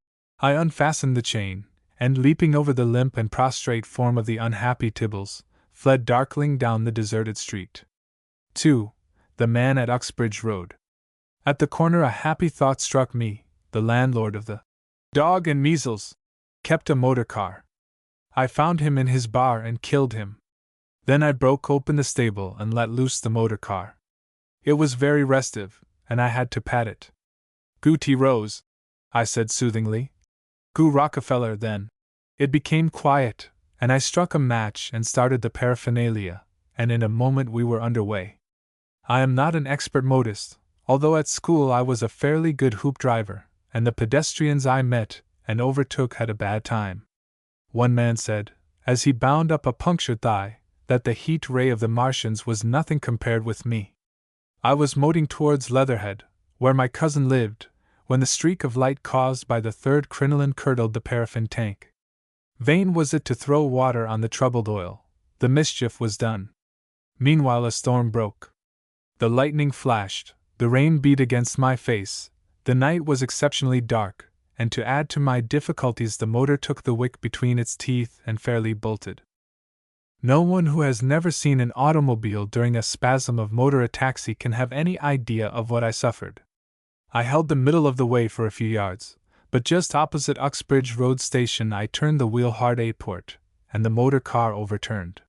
I unfastened the chain, and leaping over the limp and prostrate form of the unhappy Tibbles, fled darkling down the deserted street. 2. The Man at Uxbridge Road. At the corner a happy thought struck me. The landlord of the Dog and Measles kept a motor car. I found him in his bar and killed him. Then I broke open the stable and let loose the motor car. It was very restive, and I had to pat it. "Gooty Rose," I said soothingly. "Goo Rockefeller, then." It became quiet, and I struck a match and started the paraphernalia, and in a moment we were under way. I am not an expert motorist, although at school I was a fairly good hoop driver, and the pedestrians I met and overtook had a bad time. One man said, as he bound up a punctured thigh, that the heat ray of the Martians was nothing compared with me. I was motoring towards Leatherhead, where my cousin lived, when the streak of light caused by the third crinoline curdled the paraffin tank. Vain was it to throw water on the troubled oil. The mischief was done. Meanwhile a storm broke. The lightning flashed, the rain beat against my face, the night was exceptionally dark, and to add to my difficulties the motor took the wick between its teeth and fairly bolted. No one who has never seen an automobile during a spasm of motor ataxy can have any idea of what I suffered. I held the middle of the way for a few yards, but just opposite Uxbridge Road Station I turned the wheel hard aport, and the motor car overturned.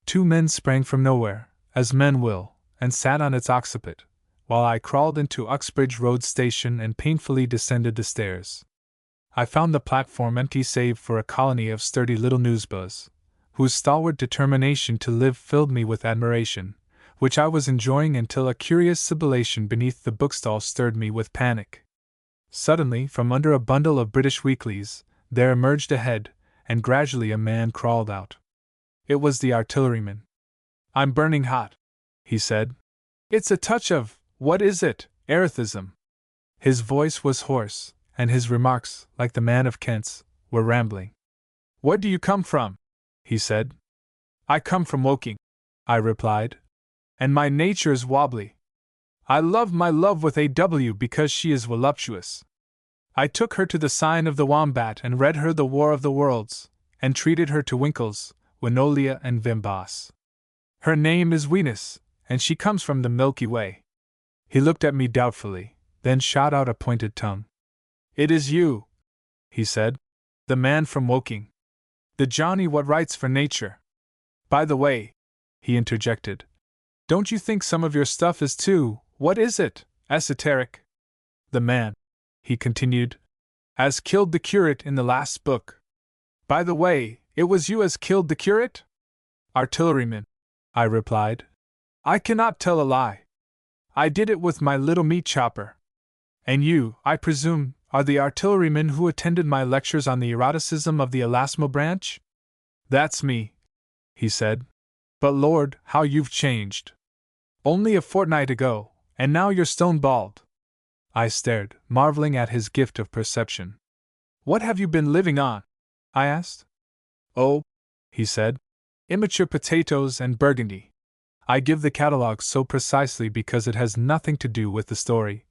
2 men sprang from nowhere, as men will, and sat on its occiput, while I crawled into Uxbridge Road Station and painfully descended the stairs. I found the platform empty save for a colony of sturdy little newsboys, whose stalwart determination to live filled me with admiration, which I was enjoying until a curious sibilation beneath the bookstall stirred me with panic. Suddenly, from under a bundle of British weeklies, there emerged a head, and gradually a man crawled out. It was the artilleryman. "I'm burning hot," he said. "It's a touch of, what is it, erethism." His voice was hoarse, and his remarks, like the man of Kent's, were rambling. "Where do you come from?" he said. "I come from Woking," I replied. "And my nature's wobbly. I love my love with a W because she is voluptuous. I took her to the sign of the wombat and read her the War of the Worlds, and treated her to Winkles, Winolia and Vimbas. Her name is Venus, and she comes from the Milky Way." He looked at me doubtfully, then shot out a pointed tongue. "It is you," he said. "The man from Woking. The Johnny what writes for Nature. By the way," he interjected, "don't you think some of your stuff is too, what is it, esoteric? The man," he continued, "as killed the curate in the last book. By the way, it was you as killed the curate?" "Artilleryman," I replied. "I cannot tell a lie. I did it with my little meat chopper. And you, I presume, are the artilleryman who attended my lectures on the eroticism of the elasmo branch?" "That's me," he said. "But Lord, how you've changed. Only a fortnight ago, and now you're stone bald." I stared, marveling at his gift of perception. "What have you been living on?" I asked. "Oh," he said, "immature potatoes and burgundy. I give the catalogue so precisely because it has nothing to do with the story.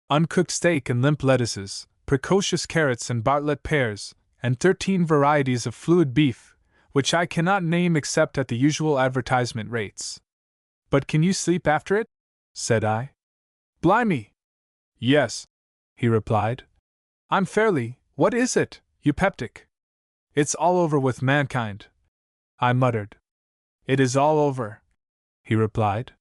Uncooked steak and limp lettuces, precocious carrots and Bartlett pears, and 13 varieties of fluid beef, which I cannot name except at the usual advertisement rates." "But can you sleep after it?" said I. "Blimey! Yes," he replied. "I'm fairly, what is it, eupeptic. It's all over with mankind," I muttered. "It is all over," he replied.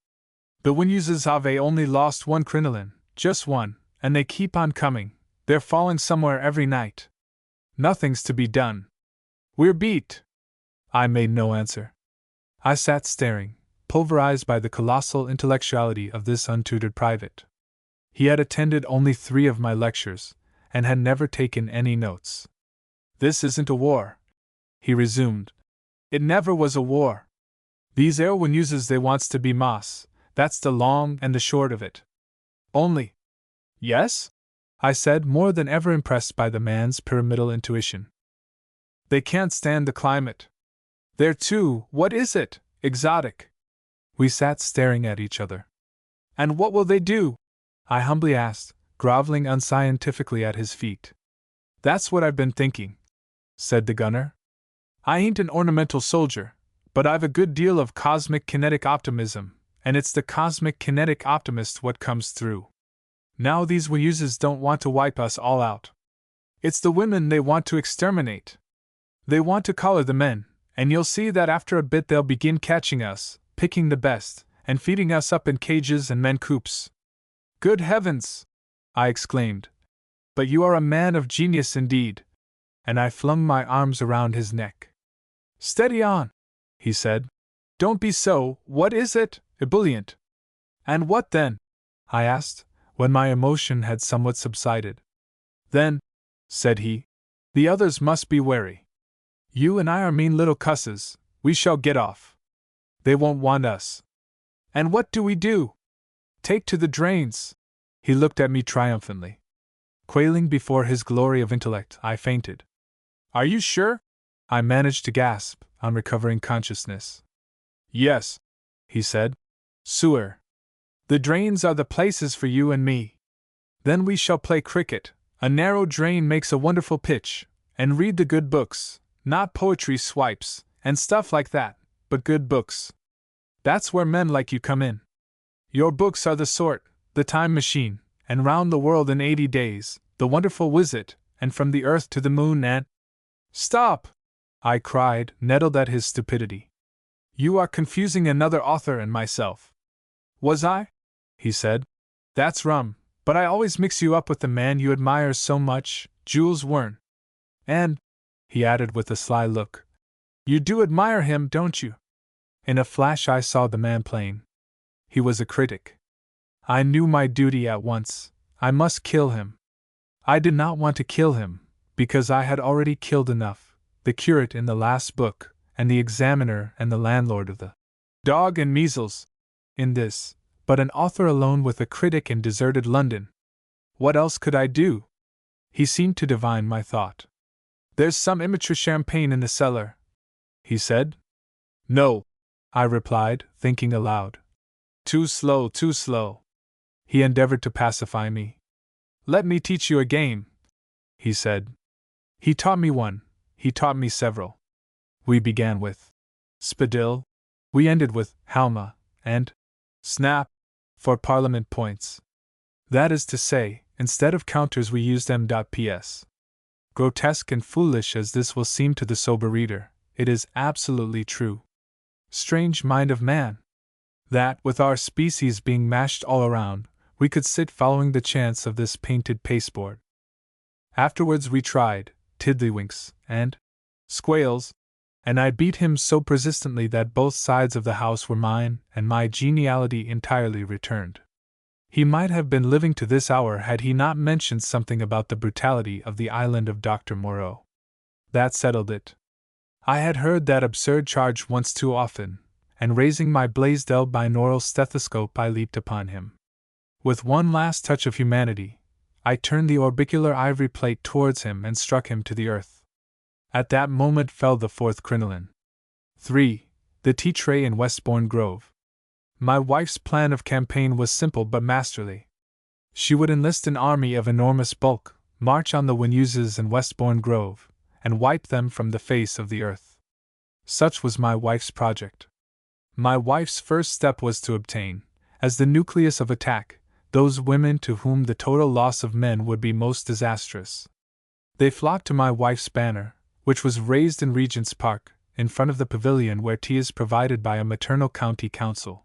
"The Wenuses have only lost 1 crinoline, just 1, and they keep on coming. They're falling somewhere every night. Nothing's to be done. We're beat." I made no answer. I sat staring, pulverized by the colossal intellectuality of this untutored private. He had attended only 3 of my lectures, and had never taken any notes. "This isn't a war," he resumed. "It never was a war. These air Wenuses they wants to be moss, that's the long and the short of it. Only—" "Yes?" I said, more than ever impressed by the man's pyramidal intuition. "They can't stand the climate. They're too, what is it, exotic." We sat staring at each other. "And what will they do?" I humbly asked, groveling unscientifically at his feet. "That's what I've been thinking," said the gunner. "I ain't an ornamental soldier, but I've a good deal of cosmic kinetic optimism, and it's the cosmic kinetic optimist what comes through. Now these Wenuses don't want to wipe us all out. It's the women they want to exterminate. They want to collar the men, and you'll see that after a bit they'll begin catching us, picking the best, and feeding us up in cages and men coops." "Good heavens!" I exclaimed. "But you are a man of genius indeed," and I flung my arms around his neck. "Steady on," he said. "Don't be so, what is it, ebullient." "And what then?" I asked, when my emotion had somewhat subsided. "Then," said he, "the others must be wary. You and I are mean little cusses, we shall get off. They won't want us. And what do we do? Take to the drains." He looked at me triumphantly. Quailing before his glory of intellect, I fainted. "Are you sure?" I managed to gasp, on recovering consciousness. "Yes," he said. "Sewer. The drains are the places for you and me. Then we shall play cricket, a narrow drain makes a wonderful pitch, and read the good books, not poetry swipes, and stuff like that, but good books. That's where men like you come in. Your books are the sort, The Time Machine, and Round the World in 80 Days, The Wonderful Visit, and From the Earth to the Moon and—" "Stop!" I cried, nettled at his stupidity. You are confusing another author and myself. Was I? He said. That's rum, but I always mix you up with the man you admire so much, Jules Verne. And, he added with a sly look, you do admire him, don't you? In a flash I saw the man plain. He was a critic. I knew my duty at once. I must kill him. I did not want to kill him, because I had already killed enough, the curate in the last book, and the examiner and the landlord of the Dog and Measles, in this, but an author alone with a critic in deserted London. What else could I do? He seemed to divine my thought. There's some immature champagne in the cellar, he said. No, I replied, thinking aloud. Too slow, too slow. He endeavored to pacify me. Let me teach you a game, he said. He taught me one, he taught me several. We began with Spadille, we ended with Halma, and Snap, for Parliament points. That is to say, instead of counters we used M.Ps. Grotesque and foolish as this will seem to the sober reader, it is absolutely true. Strange mind of man! That, with our species being mashed all around, we could sit following the chance of this painted pasteboard. Afterwards we tried Tiddlywinks and Squales, and I beat him so persistently that both sides of the house were mine, and my geniality entirely returned. He might have been living to this hour had he not mentioned something about the brutality of the island of Dr. Moreau. That settled it. I had heard that absurd charge once too often, and raising my Blaisdell binaural stethoscope I leaped upon him. With one last touch of humanity, I turned the orbicular ivory plate towards him and struck him to the earth. At that moment fell the fourth crinoline. 3. The tea tray in Westbourne Grove. My wife's plan of campaign was simple but masterly. She would enlist an army of enormous bulk, march on the Wenuses in Westbourne Grove, and wipe them from the face of the earth. Such was my wife's project. My wife's first step was to obtain, as the nucleus of attack, those women to whom the total loss of men would be most disastrous. They flocked to my wife's banner, which was raised in Regent's Park, in front of the pavilion where tea is provided by a maternal county council.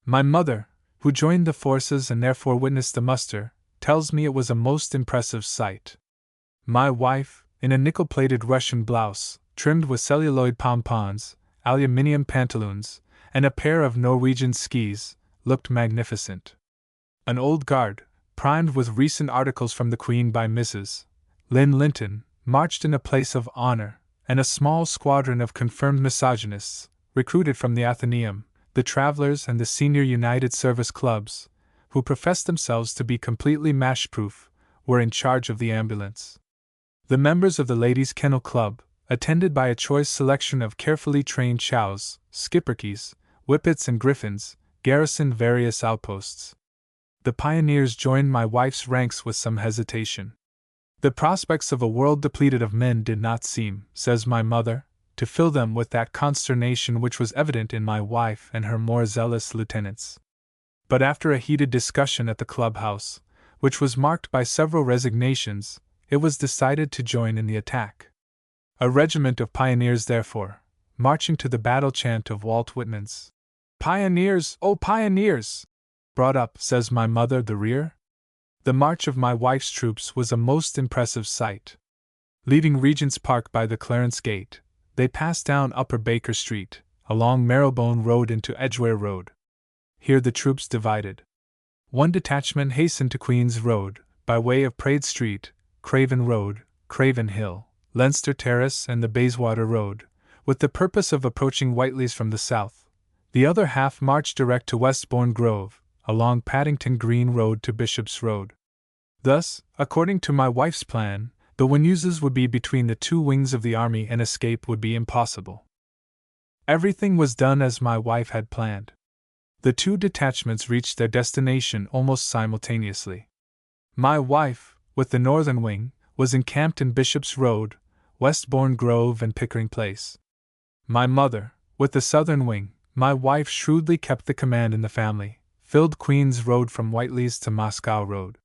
My mother, who joined the forces and therefore witnessed the muster, tells me it was a most impressive sight. My wife, in a nickel-plated Russian blouse, trimmed with celluloid pompons, aluminium pantaloons, and a pair of Norwegian skis, looked magnificent. An old guard, primed with recent articles from the Queen by Mrs. Lynn Linton, marched in a place of honor, and a small squadron of confirmed misogynists, recruited from the Athenaeum, the Travelers and the Senior United Service Clubs, who professed themselves to be completely mash-proof, were in charge of the ambulance. The members of the Ladies' Kennel Club, attended by a choice selection of carefully trained chows, schipperkes, whippets and griffins, garrisoned various outposts. The pioneers joined my wife's ranks with some hesitation. The prospects of a world depleted of men did not seem, says my mother, to fill them with that consternation which was evident in my wife and her more zealous lieutenants. But after a heated discussion at the clubhouse, which was marked by several resignations, it was decided to join in the attack. A regiment of pioneers, therefore, marching to the battle chant of Walt Whitman's "Pioneers, oh pioneers!" brought up, says my mother, the rear. The march of my wife's troops was a most impressive sight. Leaving Regent's Park by the Clarence Gate, they passed down Upper Baker Street, along Marylebone Road into Edgware Road. Here the troops divided. One detachment hastened to Queen's Road, by way of Praed Street, Craven Road, Craven Hill, Leinster Terrace and the Bayswater Road, with the purpose of approaching Whiteley's from the south. The other half marched direct to Westbourne Grove, along Paddington Green Road to Bishop's Road. Thus, according to my wife's plan, the Wenuses would be between the two wings of the army and escape would be impossible. Everything was done as my wife had planned. The two detachments reached their destination almost simultaneously. My wife, with the northern wing, was encamped in Bishop's Road, Westbourne Grove and Pickering Place. My mother, with the southern wing, my wife shrewdly kept the command in the family, filled Queen's Road from Whiteley's to Moscow Road.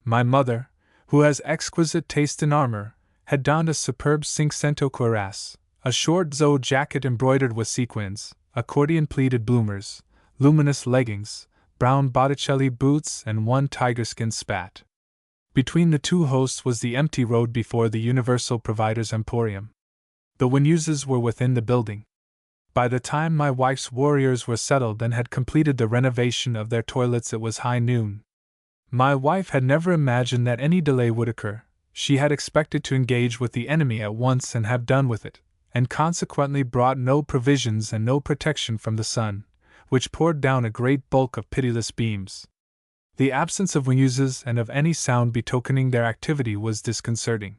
My mother, who has exquisite taste in armor, had donned a superb cinquecento cuirass, a short zone jacket embroidered with sequins, accordion-pleated bloomers, luminous leggings, brown Botticelli boots, and one tiger-skin spat. Between the two hosts was the empty road before the Universal Providers Emporium. The Wenuses were within the building. By the time my wife's warriors were settled and had completed the renovation of their toilets, it was high noon. My wife had never imagined that any delay would occur. She had expected to engage with the enemy at once and have done with it, and consequently brought no provisions and no protection from the sun, which poured down a great bulk of pitiless beams. The absence of Wenuses and of any sound betokening their activity was disconcerting.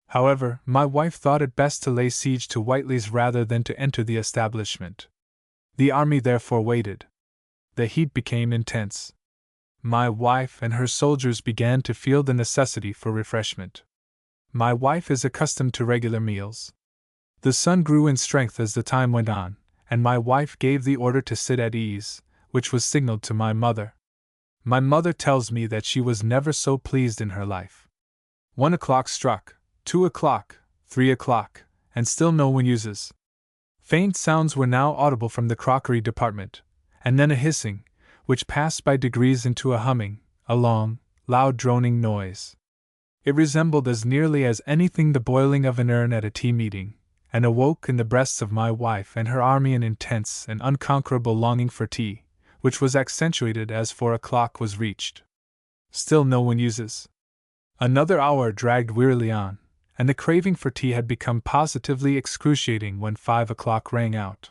However, my wife thought it best to lay siege to Whiteley's rather than to enter the establishment. The army therefore waited. The heat became intense. My wife and her soldiers began to feel the necessity for refreshment. My wife is accustomed to regular meals. The sun grew in strength as the time went on, and my wife gave the order to sit at ease, which was signaled to my mother. My mother tells me that she was never so pleased in her life. 1 o'clock struck, 2 o'clock, 3 o'clock, and still no Wenuses. Faint sounds were now audible from the crockery department, and then a hissing, which passed by degrees into a humming, a long, loud droning noise. It resembled as nearly as anything the boiling of an urn at a tea meeting, and awoke in the breasts of my wife and her army an intense and unconquerable longing for tea, which was accentuated as 4 o'clock was reached. Still no Wenuses. Another hour dragged wearily on, and the craving for tea had become positively excruciating when 5 o'clock rang out.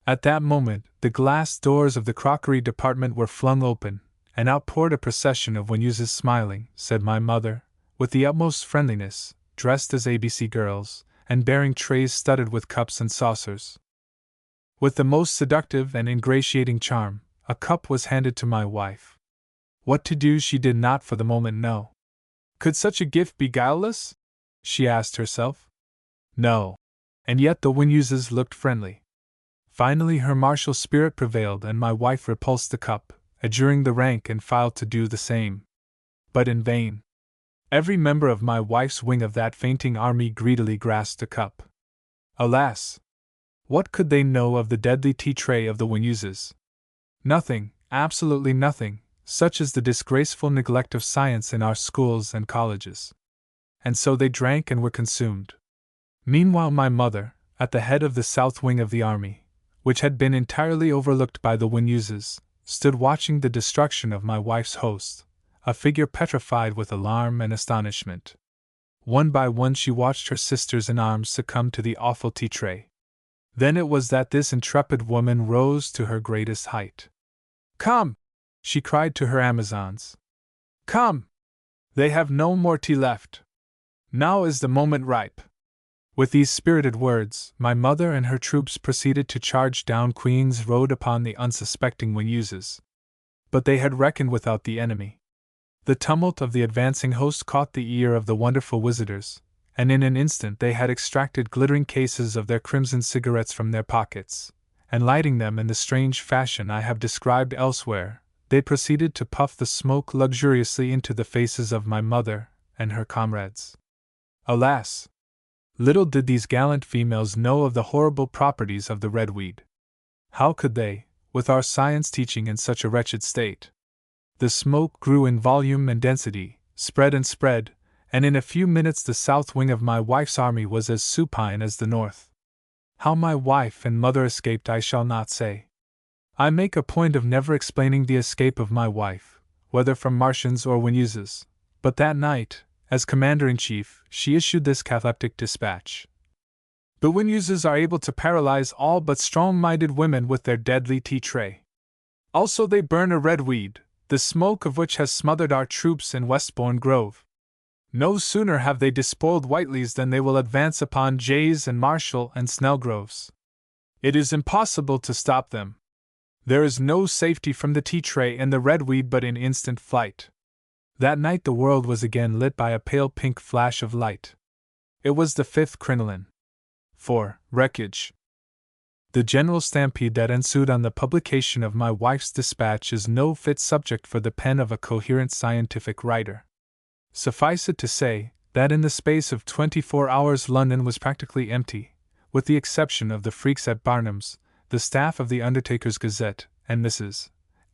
At that moment, the glass doors of the crockery department were flung open, and out poured a procession of Wenuses, smiling, said my mother, with the utmost friendliness, dressed as ABC girls, and bearing trays studded with cups and saucers. With the most seductive and ingratiating charm, a cup was handed to my wife. What to do she did not for the moment know. Could such a gift be guileless? She asked herself. No. And yet the Wenuses looked friendly. Finally her martial spirit prevailed and my wife repulsed the cup, adjuring the rank and file to do the same. But in vain. Every member of my wife's wing of that fainting army greedily grasped a cup. Alas! What could they know of the deadly tea tray of the Wenuses? Nothing, absolutely nothing, such is the disgraceful neglect of science in our schools and colleges. And so they drank and were consumed. Meanwhile my mother, at the head of the south wing of the army, which had been entirely overlooked by the Wenuses, stood watching the destruction of my wife's host, a figure petrified with alarm and astonishment. One by one she watched her sisters in arms succumb to the awful tea tray. Then it was that this intrepid woman rose to her greatest height. "Come!" she cried to her Amazons. "Come! They have no more tea left. Now is the moment ripe." With these spirited words, my mother and her troops proceeded to charge down Queen's Road upon the unsuspecting Wenuses. But they had reckoned without the enemy. The tumult of the advancing host caught the ear of the wonderful visitors, and in an instant they had extracted glittering cases of their crimson cigarettes from their pockets, and lighting them in the strange fashion I have described elsewhere, they proceeded to puff the smoke luxuriously into the faces of my mother and her comrades. Alas! Little did these gallant females know of the horrible properties of the red weed. How could they, with our science teaching in such a wretched state? The smoke grew in volume and density, spread, and in a few minutes the south wing of my wife's army was as supine as the north. How my wife and mother escaped I shall not say. I make a point of never explaining the escape of my wife, whether from Martians or Wenuses, but that night, as Commander-in-Chief, she issued this cataleptic dispatch. The Wenuses are able to paralyze all but strong-minded women with their deadly tea tray. Also they burn a red weed, the smoke of which has smothered our troops in Westbourne Grove. No sooner have they despoiled Whiteley's than they will advance upon Jay's and Marshall and Snellgrove's. It is impossible to stop them. There is no safety from the tea tray and the red weed but in instant flight. That night the world was again lit by a pale pink flash of light. It was the 5th crinoline. 4. Wreckage. The general stampede that ensued on the publication of my wife's dispatch is no fit subject for the pen of a coherent scientific writer. Suffice it to say, that in the space of 24 hours London was practically empty, with the exception of the freaks at Barnum's, the staff of the Undertaker's Gazette, and Mrs.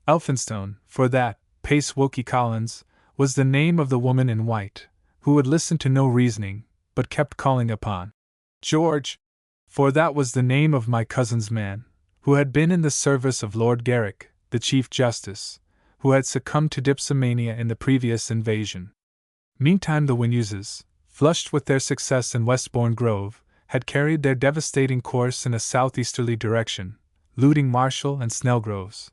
Elphinstone, for that, Pace Wilkie Collins, was the name of the woman in white, who would listen to no reasoning, but kept calling upon George, for that was the name of my cousin's man, who had been in the service of Lord Garrick, the Chief Justice, who had succumbed to dipsomania in the previous invasion. Meantime the Wenuses, flushed with their success in Westbourne Grove, had carried their devastating course in a southeasterly direction, looting Marshall and Snellgroves,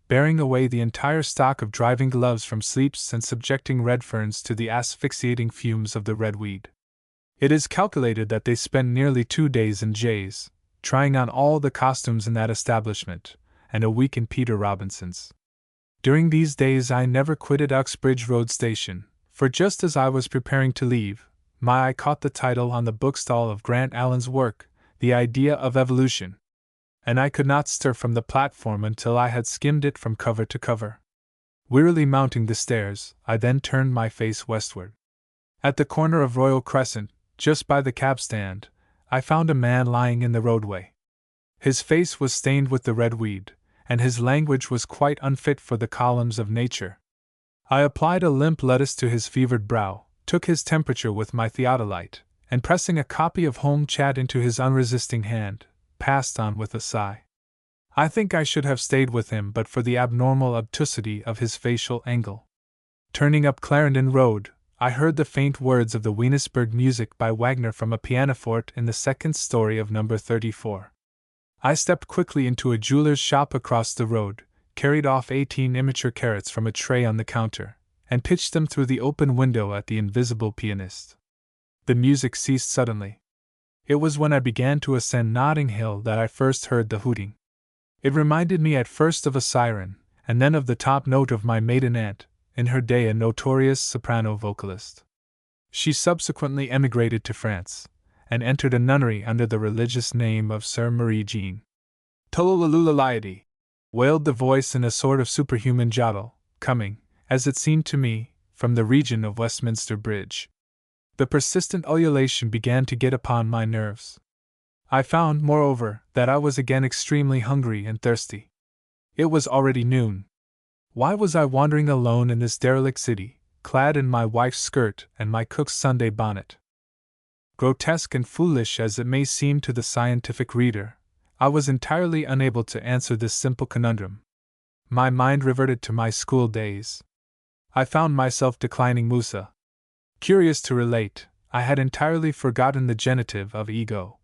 bearing away the entire stock of driving gloves from Sleeps and subjecting Redferns to the asphyxiating fumes of the redweed. It is calculated that they spent nearly 2 days in Jay's, trying on all the costumes in that establishment, and a week in Peter Robinson's. During these days I never quitted Uxbridge Road Station, for just as I was preparing to leave, my eye caught the title on the bookstall of Grant Allen's work, The Idea of Evolution, and I could not stir from the platform until I had skimmed it from cover to cover. Wearily mounting the stairs, I then turned my face westward. At the corner of Royal Crescent, just by the cab stand, I found a man lying in the roadway. His face was stained with the red weed, and his language was quite unfit for the columns of nature. I applied a limp lettuce to his fevered brow, took his temperature with my theodolite, and pressing a copy of Home Chat into his unresisting hand, passed on with a sigh. I think I should have stayed with him but for the abnormal obtusity of his facial angle. Turning up Clarendon Road, I heard the faint words of the Wienisberg music by Wagner from a pianoforte in the second story of number 34. I stepped quickly into a jeweler's shop across the road, carried off 18 immature carrots from a tray on the counter, and pitched them through the open window at the invisible pianist. The music ceased suddenly. It was when I began to ascend Notting Hill that I first heard the hooting. It reminded me at first of a siren, and then of the top note of my maiden aunt, in her day a notorious soprano vocalist. She subsequently emigrated to France, and entered a nunnery under the religious name of Sir Marie Jean. Tolololulaliety, wailed the voice in a sort of superhuman jottle, coming, as it seemed to me, from the region of Westminster Bridge. The persistent ululation began to get upon my nerves. I found, moreover, that I was again extremely hungry and thirsty. It was already noon. Why was I wandering alone in this derelict city, clad in my wife's skirt and my cook's Sunday bonnet? Grotesque and foolish as it may seem to the scientific reader, I was entirely unable to answer this simple conundrum. My mind reverted to my school days. I found myself declining Musa. Curious to relate, I had entirely forgotten the genitive of ego.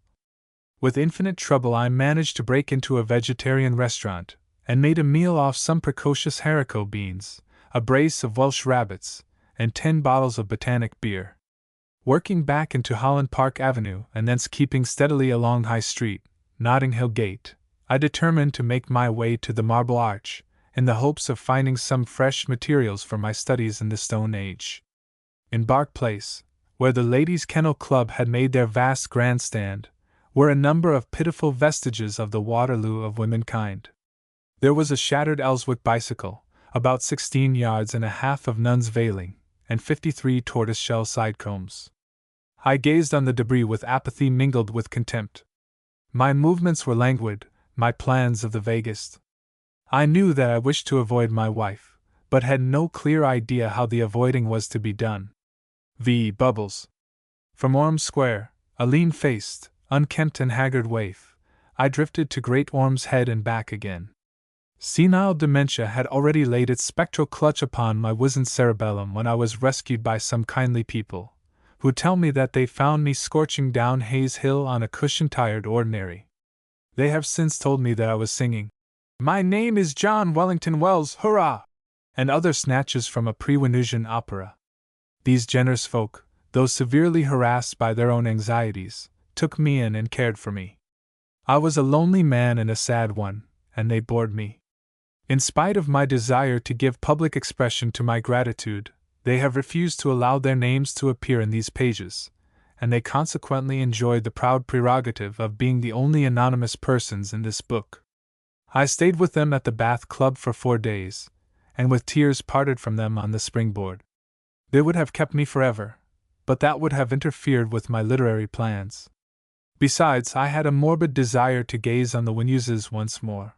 With infinite trouble I managed to break into a vegetarian restaurant, and made a meal off some precocious haricot beans, a brace of Welsh rabbits, and 10 bottles of botanic beer. Working back into Holland Park Avenue and thence keeping steadily along High Street, Notting Hill Gate, I determined to make my way to the Marble Arch, in the hopes of finding some fresh materials for my studies in the Stone Age. In Bark Place, where the Ladies' Kennel Club had made their vast grandstand, were a number of pitiful vestiges of the Waterloo of womankind. There was a shattered Ellswick bicycle, about 16 yards and a half of nun's veiling, and 53 tortoise-shell sidecombs. I gazed on the debris with apathy mingled with contempt. My movements were languid, my plans of the vaguest. I knew that I wished to avoid my wife, but had no clear idea how the avoiding was to be done. V. Bubbles. From Orme Square, a lean-faced, unkempt and haggard waif, I drifted to Great Orme's Head and back again. Senile dementia had already laid its spectral clutch upon my wizened cerebellum when I was rescued by some kindly people, who tell me that they found me scorching down Hayes Hill on a cushion-tired ordinary. They have since told me that I was singing, "My name is John Wellington Wells, hurrah!" and other snatches from a pre-Venusian opera. These generous folk, though severely harassed by their own anxieties, took me in and cared for me. I was a lonely man and a sad one, and they bored me. In spite of my desire to give public expression to my gratitude, they have refused to allow their names to appear in these pages, and they consequently enjoyed the proud prerogative of being the only anonymous persons in this book. I stayed with them at the Bath Club for 4 days, and with tears parted from them on the springboard. They would have kept me forever, but that would have interfered with my literary plans. Besides, I had a morbid desire to gaze on the Wenuses once more.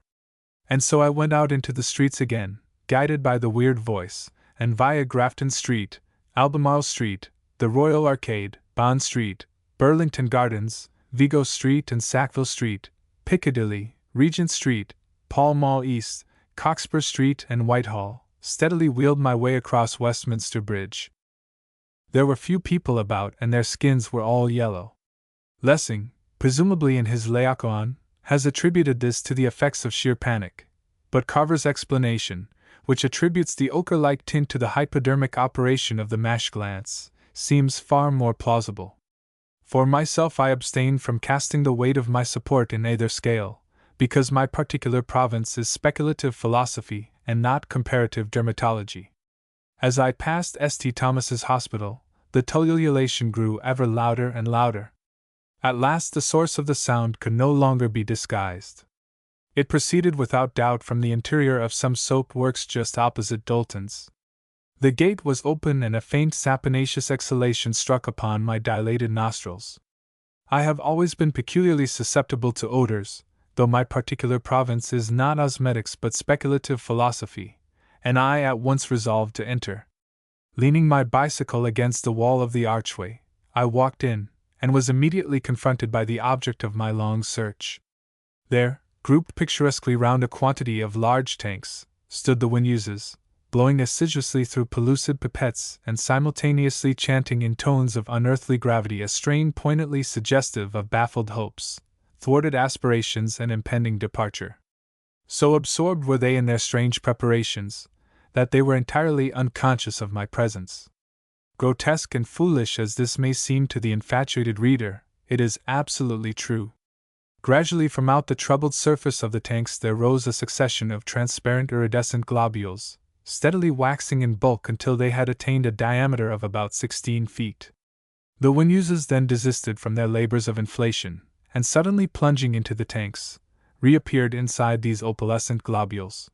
And so I went out into the streets again, guided by the weird voice, and via Grafton Street, Albemarle Street, the Royal Arcade, Bond Street, Burlington Gardens, Vigo Street and Sackville Street, Piccadilly, Regent Street, Pall Mall East, Cockspur Street and Whitehall, steadily wheeled my way across Westminster Bridge. There were few people about, and their skins were all yellow. Lessing, presumably in his Laocoon, has attributed this to the effects of sheer panic, but Carver's explanation, which attributes the ochre-like tint to the hypodermic operation of the mash glance, seems far more plausible. For myself, I abstain from casting the weight of my support in either scale, because my particular province is speculative philosophy and not comparative dermatology. As I passed St. Thomas's Hospital, the ululation grew ever louder and louder. At last the source of the sound could no longer be disguised. It proceeded without doubt from the interior of some soap works just opposite Doulton's. The gate was open and a faint saponaceous exhalation struck upon my dilated nostrils. I have always been peculiarly susceptible to odors, though my particular province is not osmetics but speculative philosophy, and I at once resolved to enter. Leaning my bicycle against the wall of the archway, I walked in, and was immediately confronted by the object of my long search. There, grouped picturesquely round a quantity of large tanks, stood the Wenuses, blowing assiduously through pellucid pipettes and simultaneously chanting in tones of unearthly gravity a strain poignantly suggestive of baffled hopes, thwarted aspirations and impending departure. So absorbed were they in their strange preparations, that they were entirely unconscious of my presence. Grotesque and foolish as this may seem to the infatuated reader, it is absolutely true. Gradually from out the troubled surface of the tanks there rose a succession of transparent iridescent globules, steadily waxing in bulk until they had attained a diameter of about 16 feet. The Wenuses then desisted from their labors of inflation, and suddenly plunging into the tanks, reappeared inside these opalescent globules.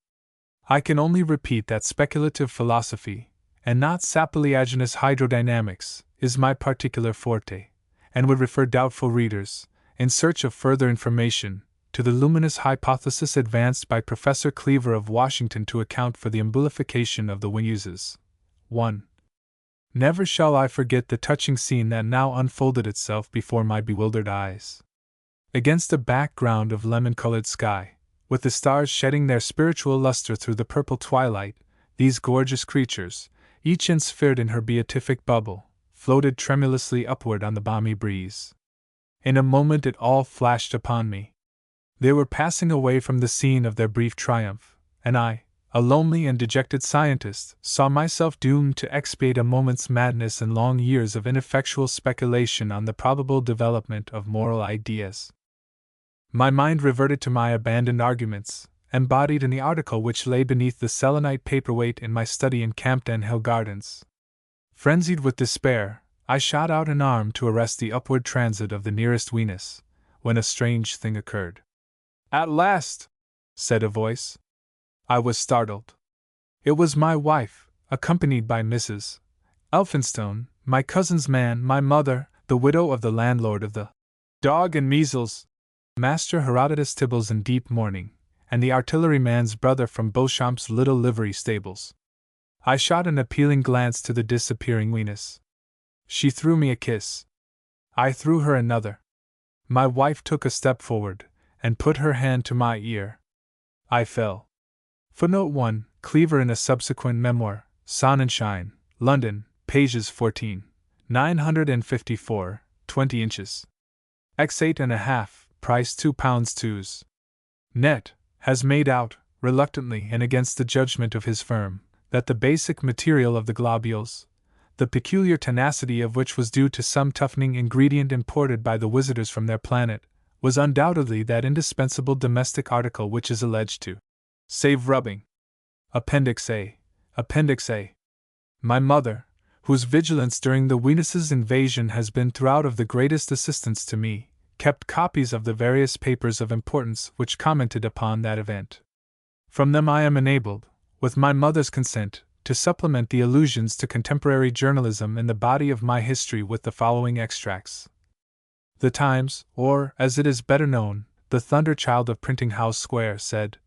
I can only repeat that speculative philosophy, and not sapoleaginous hydrodynamics, is my particular forte, and would refer doubtful readers, in search of further information, to the luminous hypothesis advanced by Professor Cleaver of Washington to account for the embolification of the Wenuses. 1. Never shall I forget the touching scene that now unfolded itself before my bewildered eyes. Against a background of lemon-colored sky, with the stars shedding their spiritual luster through the purple twilight, these gorgeous creatures, each ensphered in her beatific bubble, floated tremulously upward on the balmy breeze. In a moment it all flashed upon me. They were passing away from the scene of their brief triumph, and I, a lonely and dejected scientist, saw myself doomed to expiate a moment's madness and long years of ineffectual speculation on the probable development of moral ideas. My mind reverted to my abandoned arguments, embodied in the article which lay beneath the selenite paperweight in my study in Campden Hill Gardens. Frenzied with despair, I shot out an arm to arrest the upward transit of the nearest Venus, when a strange thing occurred. "At last!" said a voice. I was startled. It was my wife, accompanied by Mrs. Elphinstone, my cousin's man, my mother, the widow of the landlord of the Dog and Measles, Master Herodotus Tibbles in deep mourning, and the artilleryman's brother from Beauchamp's little livery stables. I shot an appealing glance to the disappearing Venus. She threw me a kiss. I threw her another. My wife took a step forward, and put her hand to my ear. I fell. Footnote 1, Cleaver in a subsequent memoir, Sonnenschein, London, pages 14. 954, 20 inches. X8.5, price £2 2s. Net has made out, reluctantly and against the judgment of his firm, that the basic material of the globules, the peculiar tenacity of which was due to some toughening ingredient imported by the visitors from their planet, was undoubtedly that indispensable domestic article which is alleged to save rubbing. Appendix A. Appendix A. My mother, whose vigilance during the Wenuses' invasion has been throughout of the greatest assistance to me, kept copies of the various papers of importance which commented upon that event. From them I am enabled, with my mother's consent, to supplement the allusions to contemporary journalism in the body of my history with the following extracts. The Times, or, as it is better known, the Thunderchild of Printing House Square, said,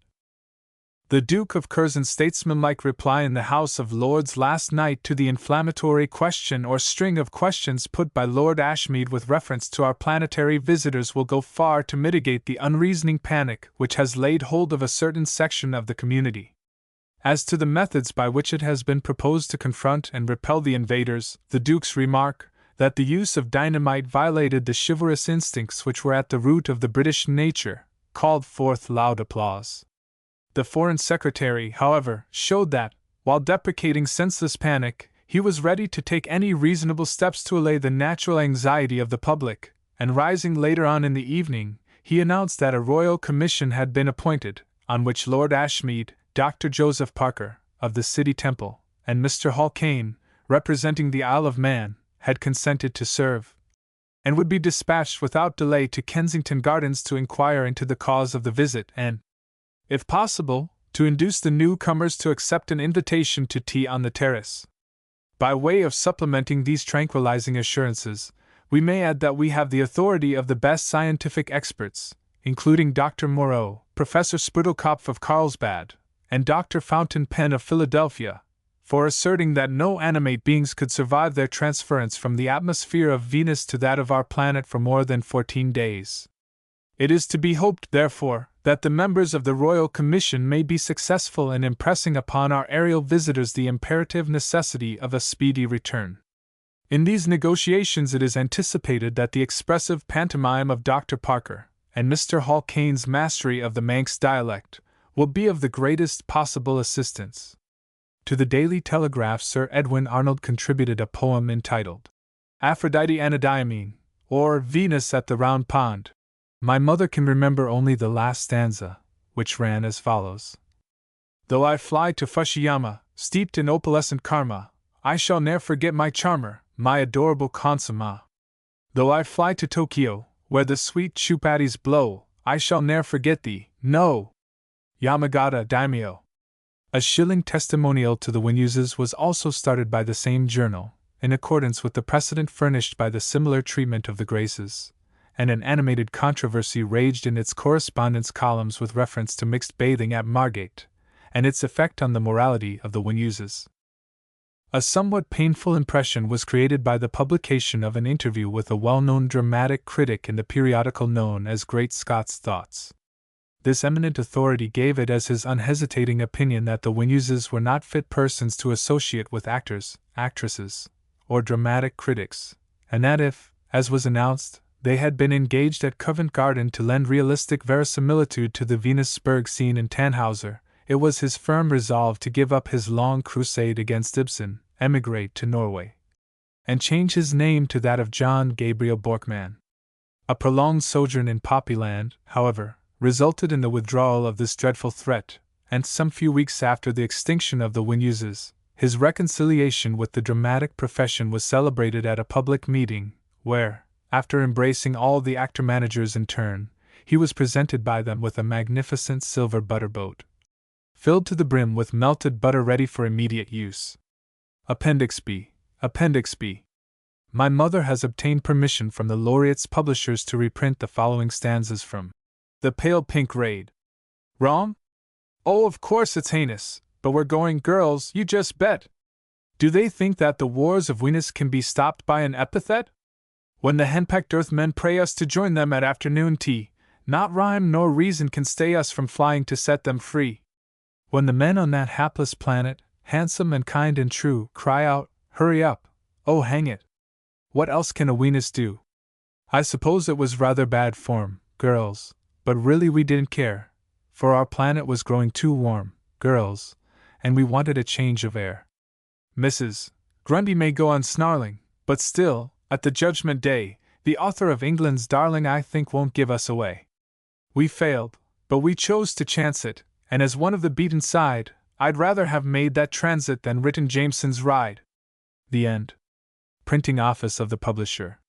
"The Duke of Curzon's statesmanlike reply in the House of Lords last night to the inflammatory question or string of questions put by Lord Ashmead with reference to our planetary visitors will go far to mitigate the unreasoning panic which has laid hold of a certain section of the community. As to the methods by which it has been proposed to confront and repel the invaders, the Duke's remark, that the use of dynamite violated the chivalrous instincts which were at the root of the British nature, called forth loud applause. The Foreign Secretary, however, showed that, while deprecating senseless panic, he was ready to take any reasonable steps to allay the natural anxiety of the public, and rising later on in the evening, he announced that a royal commission had been appointed, on which Lord Ashmead, Dr. Joseph Parker, of the City Temple, and Mr. Hall Caine, representing the Isle of Man, had consented to serve, and would be dispatched without delay to Kensington Gardens to inquire into the cause of the visit and, if possible, to induce the newcomers to accept an invitation to tea on the terrace. By way of supplementing these tranquilizing assurances, we may add that we have the authority of the best scientific experts, including Dr. Moreau, Professor Sprudelkopf of Carlsbad, and Dr. Fountain Penn of Philadelphia, for asserting that no animate beings could survive their transference from the atmosphere of Venus to that of our planet for more than 14 days. It is to be hoped, therefore, that the members of the Royal Commission may be successful in impressing upon our aerial visitors the imperative necessity of a speedy return. In these negotiations it is anticipated that the expressive pantomime of Dr. Parker, and Mr. Hall Caine's mastery of the Manx dialect, will be of the greatest possible assistance." To the Daily Telegraph, Sir Edwin Arnold contributed a poem entitled Aphrodite Anadyomene, or Venus at the Round Pond. My mother can remember only the last stanza, which ran as follows: "Though I fly to Fushiyama, steeped in opalescent karma, I shall ne'er forget my charmer, my adorable consummate. Though I fly to Tokyo, where the sweet chupatties blow, I shall ne'er forget thee, no! Yamagata Daimyo." A shilling testimonial to the Wenuses was also started by the same journal, in accordance with the precedent furnished by the similar treatment of the Graces, and an animated controversy raged in its correspondence columns with reference to mixed bathing at Margate, and its effect on the morality of the Wenuses. A somewhat painful impression was created by the publication of an interview with a well-known dramatic critic in the periodical known as Great Scots Thoughts. This eminent authority gave it as his unhesitating opinion that the Wenuses were not fit persons to associate with actors, actresses, or dramatic critics, and that if, as was announced, they had been engaged at Covent Garden to lend realistic verisimilitude to the Venusberg scene in Tannhauser, it was his firm resolve to give up his long crusade against Ibsen, emigrate to Norway, and change his name to that of John Gabriel Borkman. A prolonged sojourn in Poppyland, however, resulted in the withdrawal of this dreadful threat, and some few weeks after the extinction of the Wenuses, his reconciliation with the dramatic profession was celebrated at a public meeting, where, after embracing all the actor-managers in turn, he was presented by them with a magnificent silver butter boat, filled to the brim with melted butter ready for immediate use. Appendix B. Appendix B. My mother has obtained permission from the Laureate's publishers to reprint the following stanzas from The Pale Pink Raid. Wrong? Oh, of course it's heinous, but we're going, girls, you just bet. Do they think that the wars of Venus can be stopped by an epithet? When the henpecked earthmen pray us to join them at afternoon tea, not rhyme nor reason can stay us from flying to set them free. When the men on that hapless planet, handsome and kind and true, cry out, hurry up, oh hang it! What else can a Venus do? I suppose it was rather bad form, girls, but really we didn't care, for our planet was growing too warm, girls, and we wanted a change of air. Mrs. Grundy may go on snarling, but still, at the Judgment Day, the author of England's Darling I think won't give us away. We failed, but we chose to chance it, and as one of the beaten side, I'd rather have made that transit than written Jameson's Ride. The End. Printing Office of the Publisher.